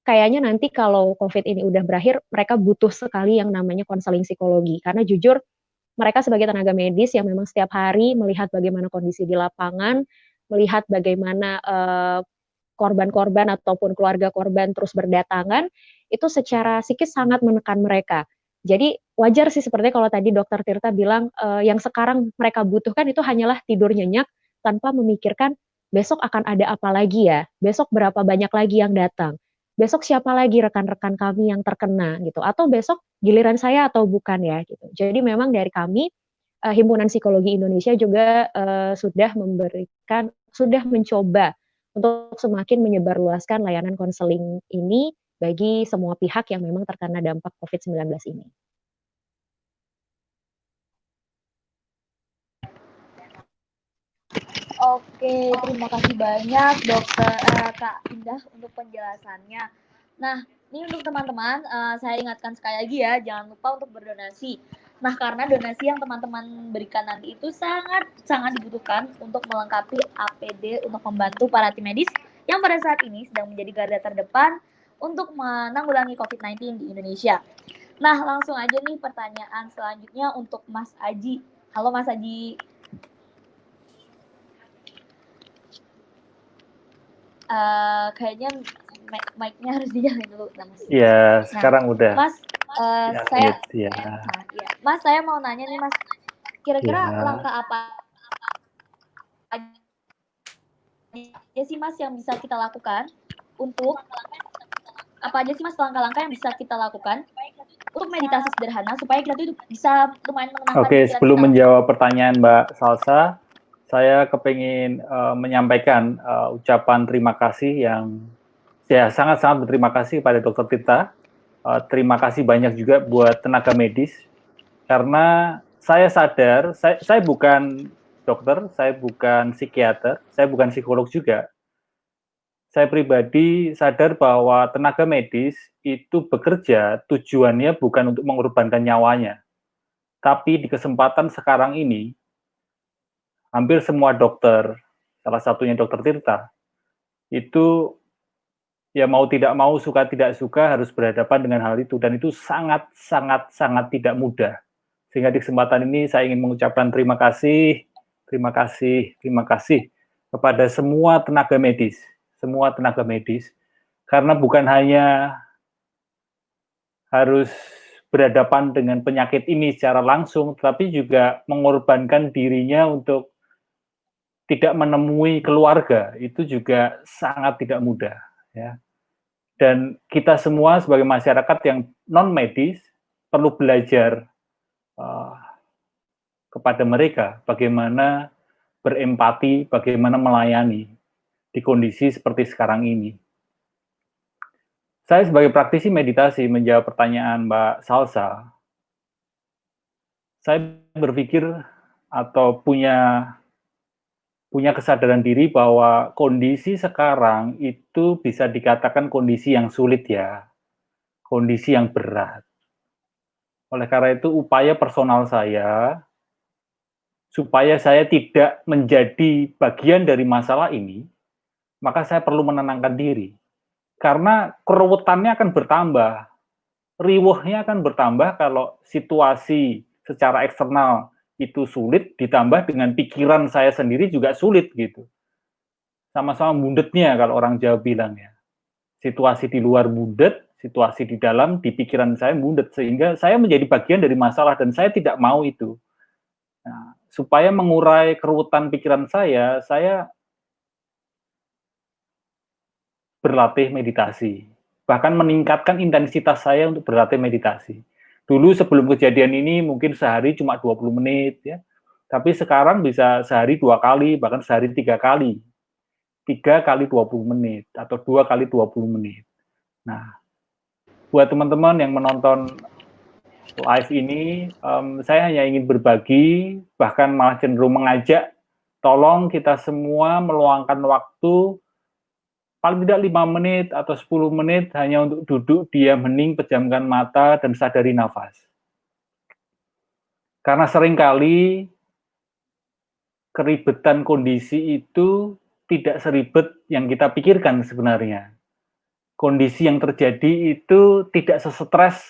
kayaknya nanti kalau COVID ini udah berakhir, mereka butuh sekali yang namanya konseling psikologi. Karena jujur, mereka sebagai tenaga medis yang memang setiap hari melihat bagaimana kondisi di lapangan, melihat bagaimana korban-korban ataupun keluarga korban terus berdatangan, itu secara psikis sangat menekan mereka. Jadi wajar sih sepertinya kalau tadi Dokter Tirta bilang yang sekarang mereka butuhkan itu hanyalah tidur nyenyak tanpa memikirkan besok akan ada apa lagi ya, besok berapa banyak lagi yang datang, besok siapa lagi rekan-rekan kami yang terkena gitu, atau besok giliran saya atau bukan ya gitu. Jadi memang dari kami Himpunan Psikologi Indonesia juga sudah mencoba untuk semakin menyebarluaskan layanan konseling ini bagi semua pihak yang memang terkena dampak COVID-19 ini. Oke, terima kasih banyak Kak Indah untuk penjelasannya. Nah, ini untuk teman-teman, saya ingatkan sekali lagi ya, jangan lupa untuk berdonasi. Nah, karena donasi yang teman-teman berikan nanti itu sangat dibutuhkan untuk melengkapi APD untuk membantu para tim medis yang pada saat ini sedang menjadi garda terdepan untuk menanggulangi COVID-19 di Indonesia. Nah, langsung aja nih pertanyaan selanjutnya untuk Mas Aji. Halo Mas Aji. Kayaknya mic-nya harus dinyalain dulu, Mas. Iya, sekarang udah. Mas, Ya. Mas, saya mau nanya nih, Mas. Kira-kira langkah apa aja sih, Mas, yang bisa kita lakukan untuk langkah-langkah yang bisa kita lakukan untuk meditasi sederhana supaya kita tuh bisa lumayan menenangkan pikiran kita. Sebelum menjawab pertanyaan Mbak Salsa, saya kepingin menyampaikan ucapan terima kasih yang saya sangat-sangat berterima kasih kepada Dr. Tirta. Terima kasih banyak juga buat tenaga medis, karena saya sadar, saya bukan dokter, saya bukan psikiater, saya bukan psikolog juga. Saya pribadi sadar bahwa tenaga medis itu bekerja tujuannya bukan untuk mengorbankan nyawanya. Tapi di kesempatan sekarang ini, hampir semua dokter, salah satunya Dr. Tirta, itu ya mau tidak mau, suka tidak suka harus berhadapan dengan hal itu, dan itu sangat tidak mudah. Sehingga di kesempatan ini saya ingin mengucapkan terima kasih kepada semua tenaga medis, karena bukan hanya harus berhadapan dengan penyakit ini secara langsung, tapi juga mengorbankan dirinya untuk tidak menemui keluarga, itu juga sangat tidak mudah, ya. Dan kita semua sebagai masyarakat yang non-medis perlu belajar kepada mereka bagaimana berempati, bagaimana melayani di kondisi seperti sekarang ini. Saya sebagai praktisi meditasi menjawab pertanyaan Mbak Salsa, saya berpikir atau punya kesadaran diri bahwa kondisi sekarang itu bisa dikatakan kondisi yang sulit ya, kondisi yang berat. Oleh karena itu upaya personal saya, supaya saya tidak menjadi bagian dari masalah ini, maka saya perlu menenangkan diri. Karena keruwetannya akan bertambah, riweuhnya akan bertambah kalau situasi secara eksternal itu sulit, ditambah dengan pikiran saya sendiri juga sulit gitu. Sama-sama bundetnya kalau orang Jawa bilang ya. Situasi di luar bundet, situasi di dalam, di pikiran saya bundet, sehingga saya menjadi bagian dari masalah dan saya tidak mau itu. Nah, supaya mengurai keruwetan pikiran saya berlatih meditasi. Bahkan meningkatkan intensitas saya untuk berlatih meditasi. Dulu sebelum kejadian ini mungkin sehari cuma 20 menit ya. Tapi sekarang bisa sehari 2 kali, bahkan sehari 3 kali. 3 kali 20 menit atau 2 kali 20 menit. Nah, buat teman-teman yang menonton live ini, saya hanya ingin berbagi, bahkan malah cenderung mengajak, tolong kita semua meluangkan waktu paling tidak 5 menit atau 10 menit hanya untuk duduk, diam, hening, pejamkan mata, dan sadari nafas. Karena seringkali keribetan kondisi itu tidak seribet yang kita pikirkan sebenarnya. Kondisi yang terjadi itu tidak sesetres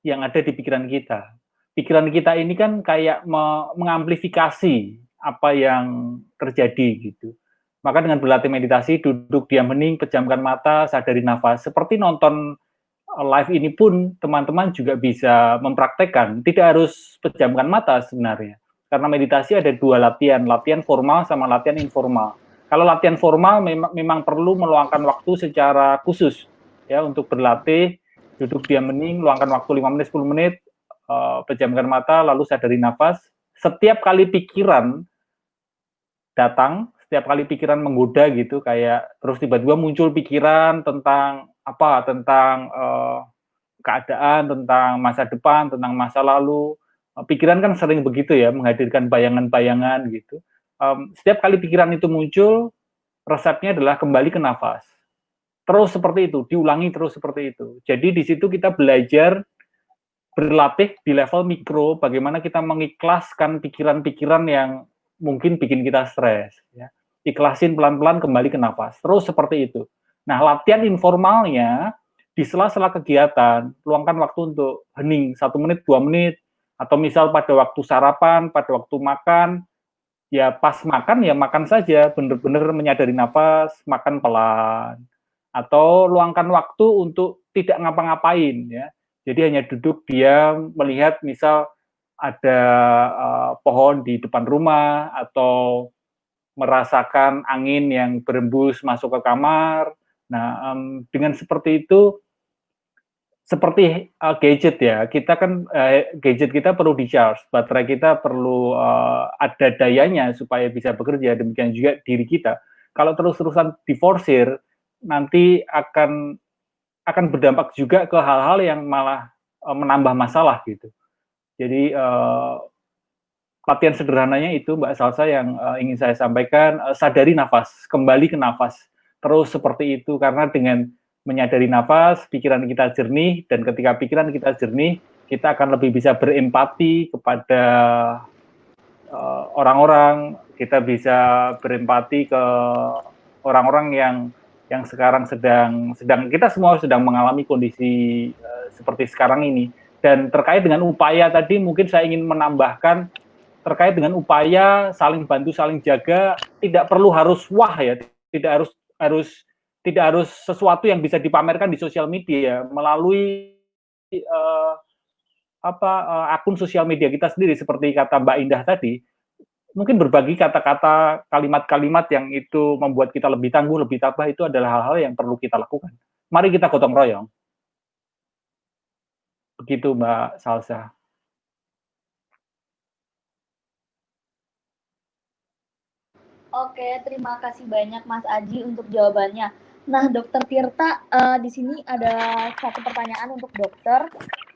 yang ada di pikiran kita. Pikiran kita ini kan kayak mengamplifikasi apa yang terjadi gitu. Maka dengan berlatih meditasi, duduk diam hening, pejamkan mata, sadari nafas. Seperti nonton live ini pun teman-teman juga bisa mempraktekkan. Tidak harus pejamkan mata sebenarnya. Karena meditasi ada 2 latihan, latihan formal sama latihan informal. Kalau latihan formal memang perlu meluangkan waktu secara khusus ya untuk berlatih, duduk diam hening, luangkan waktu 5 menit, 10 menit, pejamkan mata, lalu sadari nafas. Setiap kali pikiran datang, setiap kali pikiran menggoda gitu, kayak terus tiba-tiba muncul pikiran tentang apa, tentang keadaan, tentang masa depan, tentang masa lalu. Pikiran kan sering begitu ya, menghadirkan bayangan-bayangan gitu. Setiap kali pikiran itu muncul, resepnya adalah kembali ke nafas. Terus seperti itu, diulangi terus seperti itu. Jadi di situ kita belajar berlatih di level mikro, bagaimana kita mengikhlaskan pikiran-pikiran yang mungkin bikin kita stres. Ya. Ikhlasin pelan-pelan kembali ke nafas. Terus seperti itu. Nah, latihan informalnya, di sela-sela kegiatan, luangkan waktu untuk hening 1 menit, 2 menit, atau misal pada waktu sarapan, pada waktu makan, ya pas makan ya makan saja, benar-benar menyadari nafas, makan pelan. Atau luangkan waktu untuk tidak ngapa-ngapain ya. Jadi hanya duduk diam, melihat misal ada pohon di depan rumah atau merasakan angin yang berembus masuk ke kamar. Nah, dengan seperti itu seperti gadget ya, kita kan gadget kita perlu di-charge, baterai kita perlu ada dayanya supaya bisa bekerja, demikian juga diri kita. Kalau terus-terusan diforsir, nanti akan berdampak juga ke hal-hal yang malah menambah masalah gitu. Jadi latihan sederhananya itu Mbak Salsa yang ingin saya sampaikan, sadari nafas, kembali ke nafas, terus seperti itu karena dengan menyadari nafas, pikiran kita jernih, dan ketika pikiran kita jernih, kita akan lebih bisa berempati kepada orang-orang, kita bisa berempati ke orang-orang yang sekarang sedang kita semua sedang mengalami kondisi seperti sekarang ini. Dan terkait dengan upaya tadi, mungkin saya ingin menambahkan terkait dengan upaya saling bantu, saling jaga, tidak perlu harus wah ya, tidak harus sesuatu yang bisa dipamerkan di sosial media melalui akun sosial media kita sendiri seperti kata Mbak Indah tadi. Mungkin berbagi kata-kata, kalimat-kalimat yang itu membuat kita lebih tangguh, lebih tabah itu adalah hal-hal yang perlu kita lakukan. Mari kita gotong royong. Begitu Mbak Salsa. Oke, terima kasih banyak Mas Aji untuk jawabannya. Nah, Dokter Tirta, di sini ada satu pertanyaan untuk dokter.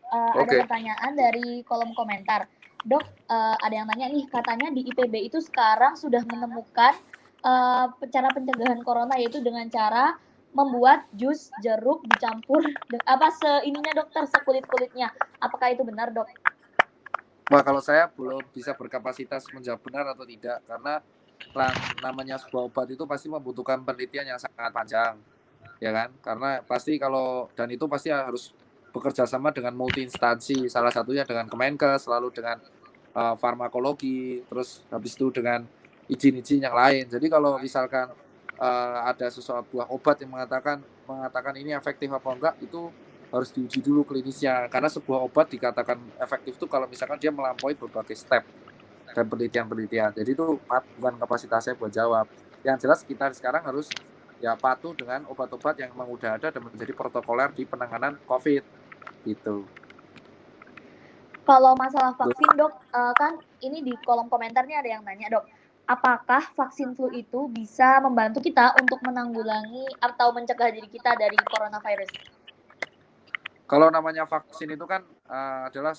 Ada pertanyaan dari kolom komentar. Dok, ada yang nanya nih, katanya di IPB itu sekarang sudah menemukan cara pencegahan corona yaitu dengan cara membuat jus jeruk dicampur dokter sekulit-kulitnya. Apakah itu benar, Dok? Wah, kalau saya belum bisa berkapasitas menjawab benar atau tidak karena namanya sebuah obat itu pasti membutuhkan penelitian yang sangat panjang, ya kan? Karena pasti dan itu pasti harus bekerja sama dengan multi instansi, salah satunya dengan Kemenkes, lalu dengan farmakologi, terus habis itu dengan izin-izin yang lain. Jadi kalau misalkan ada sebuah obat yang mengatakan ini efektif apa enggak, itu harus diuji dulu klinisnya. Karena sebuah obat dikatakan efektif itu kalau misalkan dia melampaui berbagai step. dan penelitian-penelitian. Jadi itu bukan kapasitas saya buat jawab. Yang jelas kita sekarang harus ya patuh dengan obat-obat yang memang udah ada dan menjadi protokoler di penanganan COVID gitu. Kalau masalah vaksin dok, kan ini di kolom komentarnya ada yang nanya dok, apakah vaksin flu itu bisa membantu kita untuk menanggulangi atau mencegah diri kita dari coronavirus? Kalau namanya vaksin itu kan adalah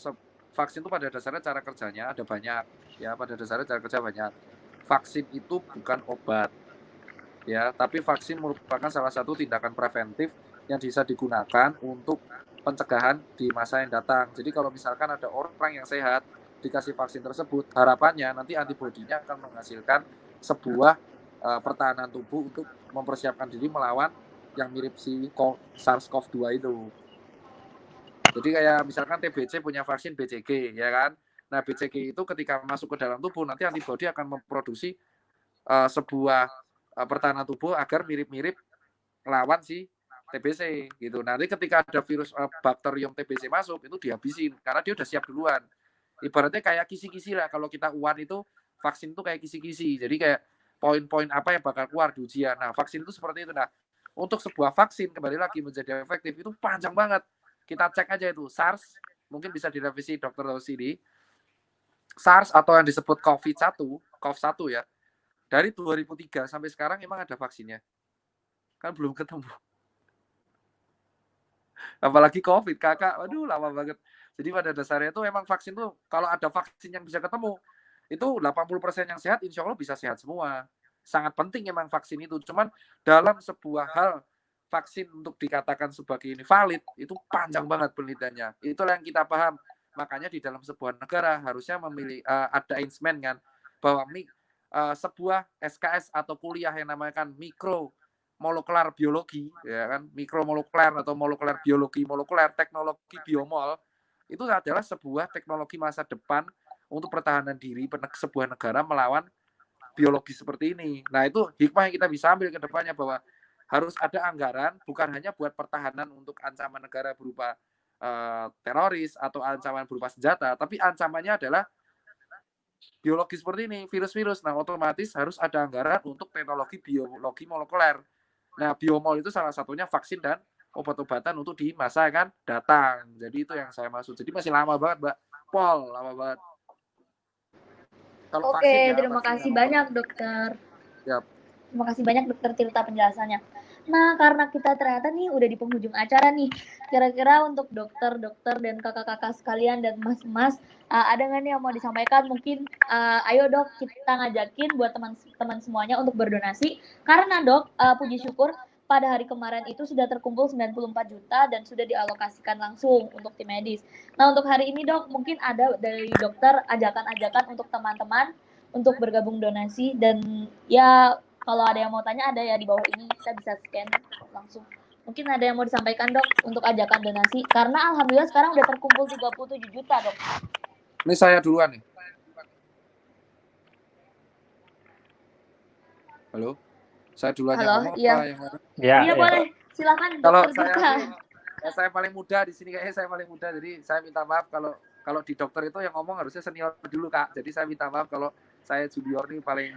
vaksin itu pada dasarnya cara kerjanya ada banyak ya, pada dasarnya cara kerja banyak. Vaksin itu bukan obat ya, tapi vaksin merupakan salah satu tindakan preventif yang bisa digunakan untuk pencegahan di masa yang datang. Jadi kalau misalkan ada orang yang sehat dikasih vaksin tersebut, harapannya nanti antibodinya akan menghasilkan sebuah pertahanan tubuh untuk mempersiapkan diri melawan yang mirip si SARS-CoV-2 itu. Jadi kayak misalkan TBC punya vaksin BCG ya kan. Nah BCG itu ketika masuk ke dalam tubuh nanti antibodi akan memproduksi sebuah pertahanan tubuh agar mirip-mirip melawan si TBC gitu. Nanti ketika ada virus bakterium TBC masuk itu dihabisin karena dia udah siap duluan. Ibaratnya kayak kisi-kisi lah, kalau kita UAN itu vaksin itu kayak kisi-kisi. Jadi kayak poin-poin apa yang bakal keluar di ujian. Nah vaksin itu seperti itu. Nah untuk sebuah vaksin kembali lagi menjadi efektif itu panjang banget. Kita cek aja itu SARS, mungkin bisa direvisi Dr. Rosidi. SARS atau yang disebut COVID-1 ya. Dari 2003 sampai sekarang emang ada vaksinnya. Kan belum ketemu. Apalagi COVID, kakak, waduh lama banget. Jadi pada dasarnya itu emang vaksin tuh, kalau ada vaksin yang bisa ketemu, itu 80% yang sehat, insya Allah bisa sehat semua. Sangat penting emang vaksin itu. Cuman dalam sebuah hal, vaksin untuk dikatakan sebagai ini valid, itu panjang banget penelitiannya. Itulah yang kita paham. Makanya di dalam sebuah negara harusnya memilih ada instrumen kan, bahwa sebuah SKS atau kuliah yang namanya mikro molekular biologi ya kan, mikromolekuler atau molekuler biologi molekuler, teknologi biomol itu adalah sebuah teknologi masa depan untuk pertahanan diri sebuah negara melawan biologi seperti ini. Nah itu hikmah yang kita bisa ambil ke depannya, bahwa harus ada anggaran bukan hanya buat pertahanan untuk ancaman negara berupa teroris atau ancaman berupa senjata, tapi ancamannya adalah biologi seperti ini, virus-virus. Nah otomatis harus ada anggaran untuk teknologi biologi molekuler. Nah, biomol itu salah satunya vaksin dan obat-obatan untuk di masa akan datang. Jadi itu yang saya maksud. Jadi masih lama banget, Mbak. Lama banget. Kalau Oke, vaksin, terima kasih banyak, dokter. Yap. Terima kasih banyak, dokter Tirta, penjelasannya. Nah, karena kita ternyata nih udah di penghujung acara nih. Kira-kira untuk dokter-dokter dan kakak-kakak sekalian dan mas-mas, ada nggak nih yang mau disampaikan? Mungkin, ayo dok, kita ngajakin buat teman-teman semuanya untuk berdonasi. Karena dok, puji syukur, pada hari kemarin itu sudah terkumpul 94 juta dan sudah dialokasikan langsung untuk tim medis. Nah, untuk hari ini dok, mungkin ada dari dokter ajakan-ajakan untuk teman-teman untuk bergabung donasi, dan ya kalau ada yang mau tanya ada ya di bawah ini, kita bisa scan langsung. Mungkin ada yang mau disampaikan dok untuk ajakan donasi, karena alhamdulillah sekarang udah terkumpul 37 juta dok. Ini saya duluan nih. Halo? Saya duluan yang ngomong iya. apa yang mana? Iya boleh, silakan Kalau dokter saya paling muda di sini, kayaknya saya paling muda, jadi saya minta maaf kalau di dokter itu yang ngomong harusnya senior dulu Kak. Jadi saya minta maaf kalau saya junior nih paling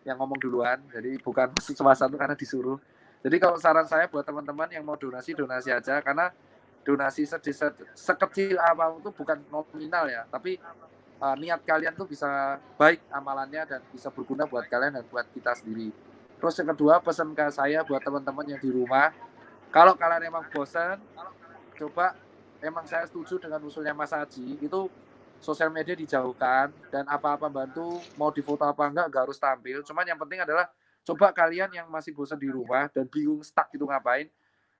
yang ngomong duluan, jadi bukan cuma satu karena disuruh. Jadi kalau saran saya buat teman-teman yang mau donasi aja, karena donasi sekecil apapun itu bukan nominal ya, tapi niat kalian tuh bisa baik amalannya dan bisa berguna buat kalian dan buat kita sendiri. Terus yang kedua, pesan ke saya buat teman-teman yang di rumah, kalau kalian emang bosan, coba, emang saya setuju dengan usulnya Mas Haji, itu sosial media dijauhkan, dan apa-apa bantu, mau difoto apa enggak harus tampil. Cuman yang penting adalah coba kalian yang masih bosan di rumah dan bingung stuck gitu ngapain,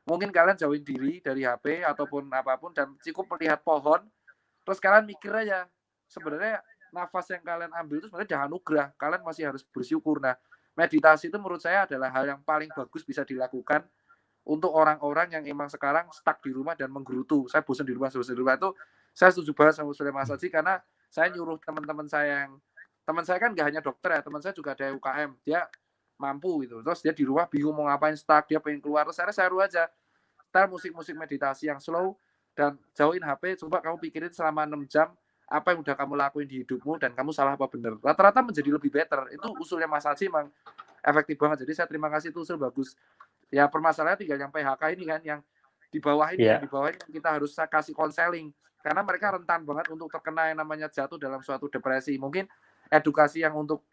mungkin kalian jauhin diri dari HP ataupun apapun dan cukup melihat pohon, terus kalian mikir aja, sebenarnya nafas yang kalian ambil itu sebenarnya dah anugerah, kalian masih harus bersyukur. Nah, meditasi itu menurut saya adalah hal yang paling bagus bisa dilakukan untuk orang-orang yang emang sekarang stuck di rumah dan menggerutu. Saya bosan di rumah itu, saya setuju banget sama usulnya Mas Haji, karena saya nyuruh teman-teman saya kan nggak hanya dokter ya, teman saya juga ada UKM, dia mampu gitu, terus dia di rumah bingung mau ngapain, stuck, dia pengen keluar, terus saya suruh aja setel musik-musik meditasi yang slow dan jauhin HP, coba kamu pikirin selama 6 jam apa yang udah kamu lakuin di hidupmu dan kamu salah apa bener. Rata-rata menjadi lebih better. Itu usulnya Mas Aji emang efektif banget. Jadi saya terima kasih, itu usul bagus. Ya permasalahannya tinggal yang PHK ini kan, yang di bawah ini, Iya. yang di bawah ini kita harus kasih konseling. Karena mereka rentan banget untuk terkena yang namanya jatuh dalam suatu depresi. Mungkin edukasi yang untuk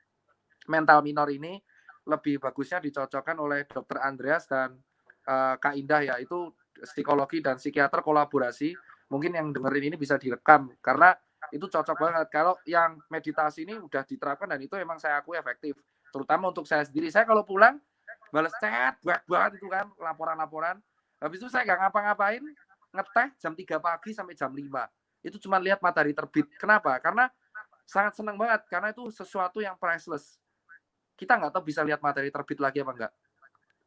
mental minor ini lebih bagusnya dicocokkan oleh Dr. Andreas dan Kak Indah ya. Itu psikologi dan psikiater kolaborasi. Mungkin yang dengerin ini bisa direkam karena itu cocok banget. Kalau yang meditasi ini udah diterapkan dan itu emang saya akui efektif. Terutama untuk saya sendiri. Saya kalau pulang balas chat banget itu kan, laporan-laporan. Habis itu saya nggak ngapa-ngapain, ngeteh jam 3 pagi sampai jam 5. Itu cuma lihat matahari terbit. Kenapa? Karena sangat senang banget. Karena itu sesuatu yang priceless. Kita nggak tahu bisa lihat matahari terbit lagi apa enggak.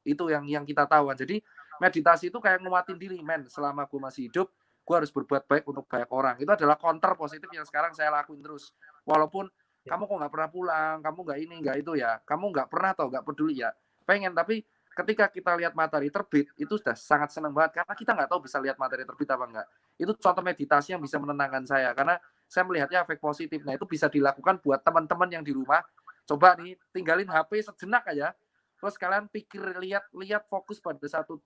Itu yang kita tahu. Jadi meditasi itu kayak nguatin diri, men. Selama gue masih hidup, gue harus berbuat baik untuk banyak orang. Itu adalah counter positif yang sekarang saya lakuin terus. Walaupun kamu kok nggak pernah pulang, kamu nggak ini, nggak itu ya. Kamu nggak pernah atau nggak peduli ya. Pengen, tapi ketika kita lihat matahari terbit, itu sudah sangat senang banget. Karena kita nggak tahu bisa lihat matahari terbit apa enggak. Itu contoh meditasi yang bisa menenangkan saya. Karena saya melihatnya efek positif. Nah, itu bisa dilakukan buat teman-teman yang di rumah. Coba nih, tinggalin HP sejenak aja. Terus kalian pikir, lihat fokus pada satu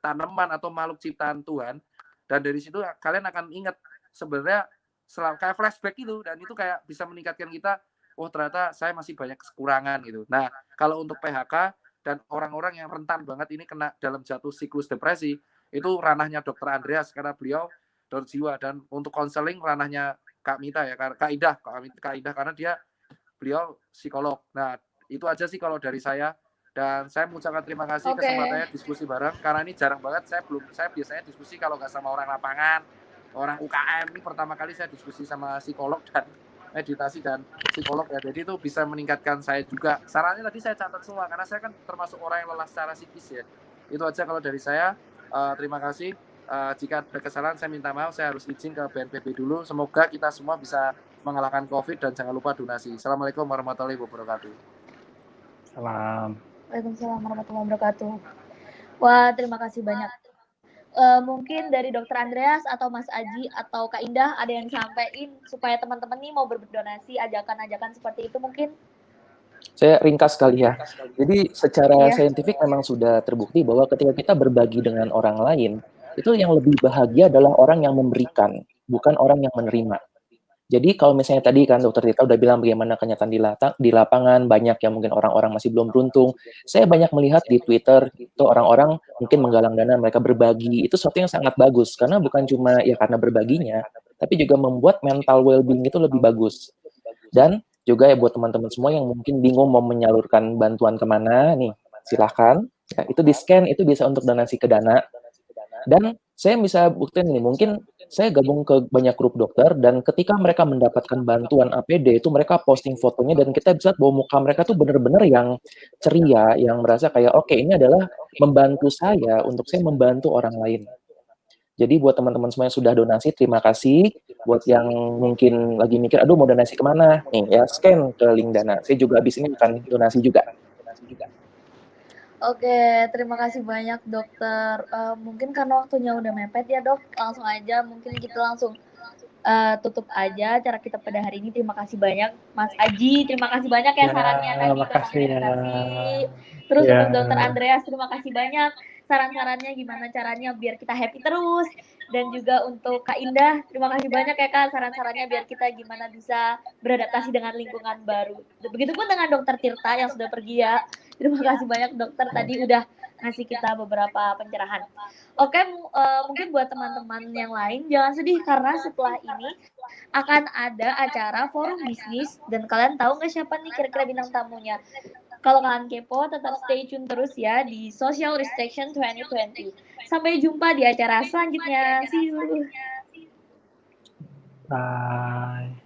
tanaman atau makhluk ciptaan Tuhan, dan dari situ kalian akan ingat sebenarnya kayak flashback itu, dan itu kayak bisa meningkatkan kita, oh ternyata saya masih banyak kekurangan gitu. Nah, kalau untuk PHK dan orang-orang yang rentan banget ini kena dalam jatuh siklus depresi, itu ranahnya Dr. Andreas karena beliau dokter jiwa, dan untuk konseling ranahnya Kak Mita ya, Kak Indah karena beliau psikolog. Nah, itu aja sih kalau dari saya. Dan saya mengucapkan terima kasih kesempatannya diskusi bareng, karena ini jarang banget. Saya biasanya diskusi kalau nggak sama orang lapangan, orang UKM. Ini pertama kali saya diskusi sama psikolog dan meditasi dan psikolog ya. Jadi itu bisa meningkatkan saya juga. Sarannya tadi saya catat semua karena saya kan termasuk orang yang lelah secara psikis ya. Itu aja kalau dari saya. Terima kasih. Jika ada kesalahan saya minta maaf. Saya harus izin ke BNPB dulu. Semoga kita semua bisa mengalahkan COVID dan jangan lupa donasi. Assalamualaikum warahmatullahi wabarakatuh. Salam. Waalaikumsalam warahmatullahi wabarakatuh. Wah, terima kasih banyak. Mungkin dari Dr. Andreas atau Mas Aji atau Kak Indah ada yang disampaikan supaya teman-teman nih mau berdonasi, ajakan-ajakan seperti itu mungkin? Saya ringkas sekali ya. Jadi secara saintifik memang sudah terbukti bahwa ketika kita berbagi dengan orang lain, itu yang lebih bahagia adalah orang yang memberikan, bukan orang yang menerima. Jadi kalau misalnya tadi kan Dokter Tita udah bilang bagaimana kenyataan di lapangan, banyak yang mungkin orang-orang masih belum beruntung. Saya banyak melihat di Twitter, itu orang-orang mungkin menggalang dana, mereka berbagi. Itu sesuatu yang sangat bagus, karena bukan cuma ya karena berbaginya, tapi juga membuat mental well-being itu lebih bagus. Dan juga ya buat teman-teman semua yang mungkin bingung mau menyalurkan bantuan kemana, nih silahkan. Ya, itu di-scan, itu bisa untuk donasi ke Dana. Dan saya bisa buktiin nih, mungkin saya gabung ke banyak grup dokter, dan ketika mereka mendapatkan bantuan APD, itu mereka posting fotonya, dan kita bisa bahwa muka mereka tuh bener-bener yang ceria, yang merasa kayak, oke, ini adalah membantu saya, untuk saya membantu orang lain. Jadi buat teman-teman semua yang sudah donasi, terima kasih. Buat yang mungkin lagi mikir, aduh mau donasi kemana? Nih ya, scan ke link Dana. Saya juga abis ini akan donasi juga. Oke, terima kasih banyak dokter. Mungkin karena waktunya udah mepet ya dok, langsung aja mungkin kita langsung tutup aja acara kita pada hari ini. Terima kasih banyak Mas Aji, terima kasih banyak ya sarannya tadi tentang meditasi. Terus untuk dokter Andreas, terima kasih banyak saran-sarannya gimana caranya biar kita happy terus. Dan juga untuk Kak Indah, terima kasih banyak ya Kak saran-sarannya biar kita gimana bisa beradaptasi dengan lingkungan baru. Begitupun dengan dokter Tirta yang sudah pergi ya. Terima kasih banyak dokter tadi udah ngasih kita beberapa pencerahan. Oke, mungkin buat teman-teman yang lain jangan sedih karena setelah ini akan ada acara forum bisnis dan kalian tahu nggak siapa nih kira-kira bintang tamunya? Kalau kalian kepo, tetap stay tune terus ya di Social Restriction 2020. Sampai jumpa di acara selanjutnya. See you. Bye.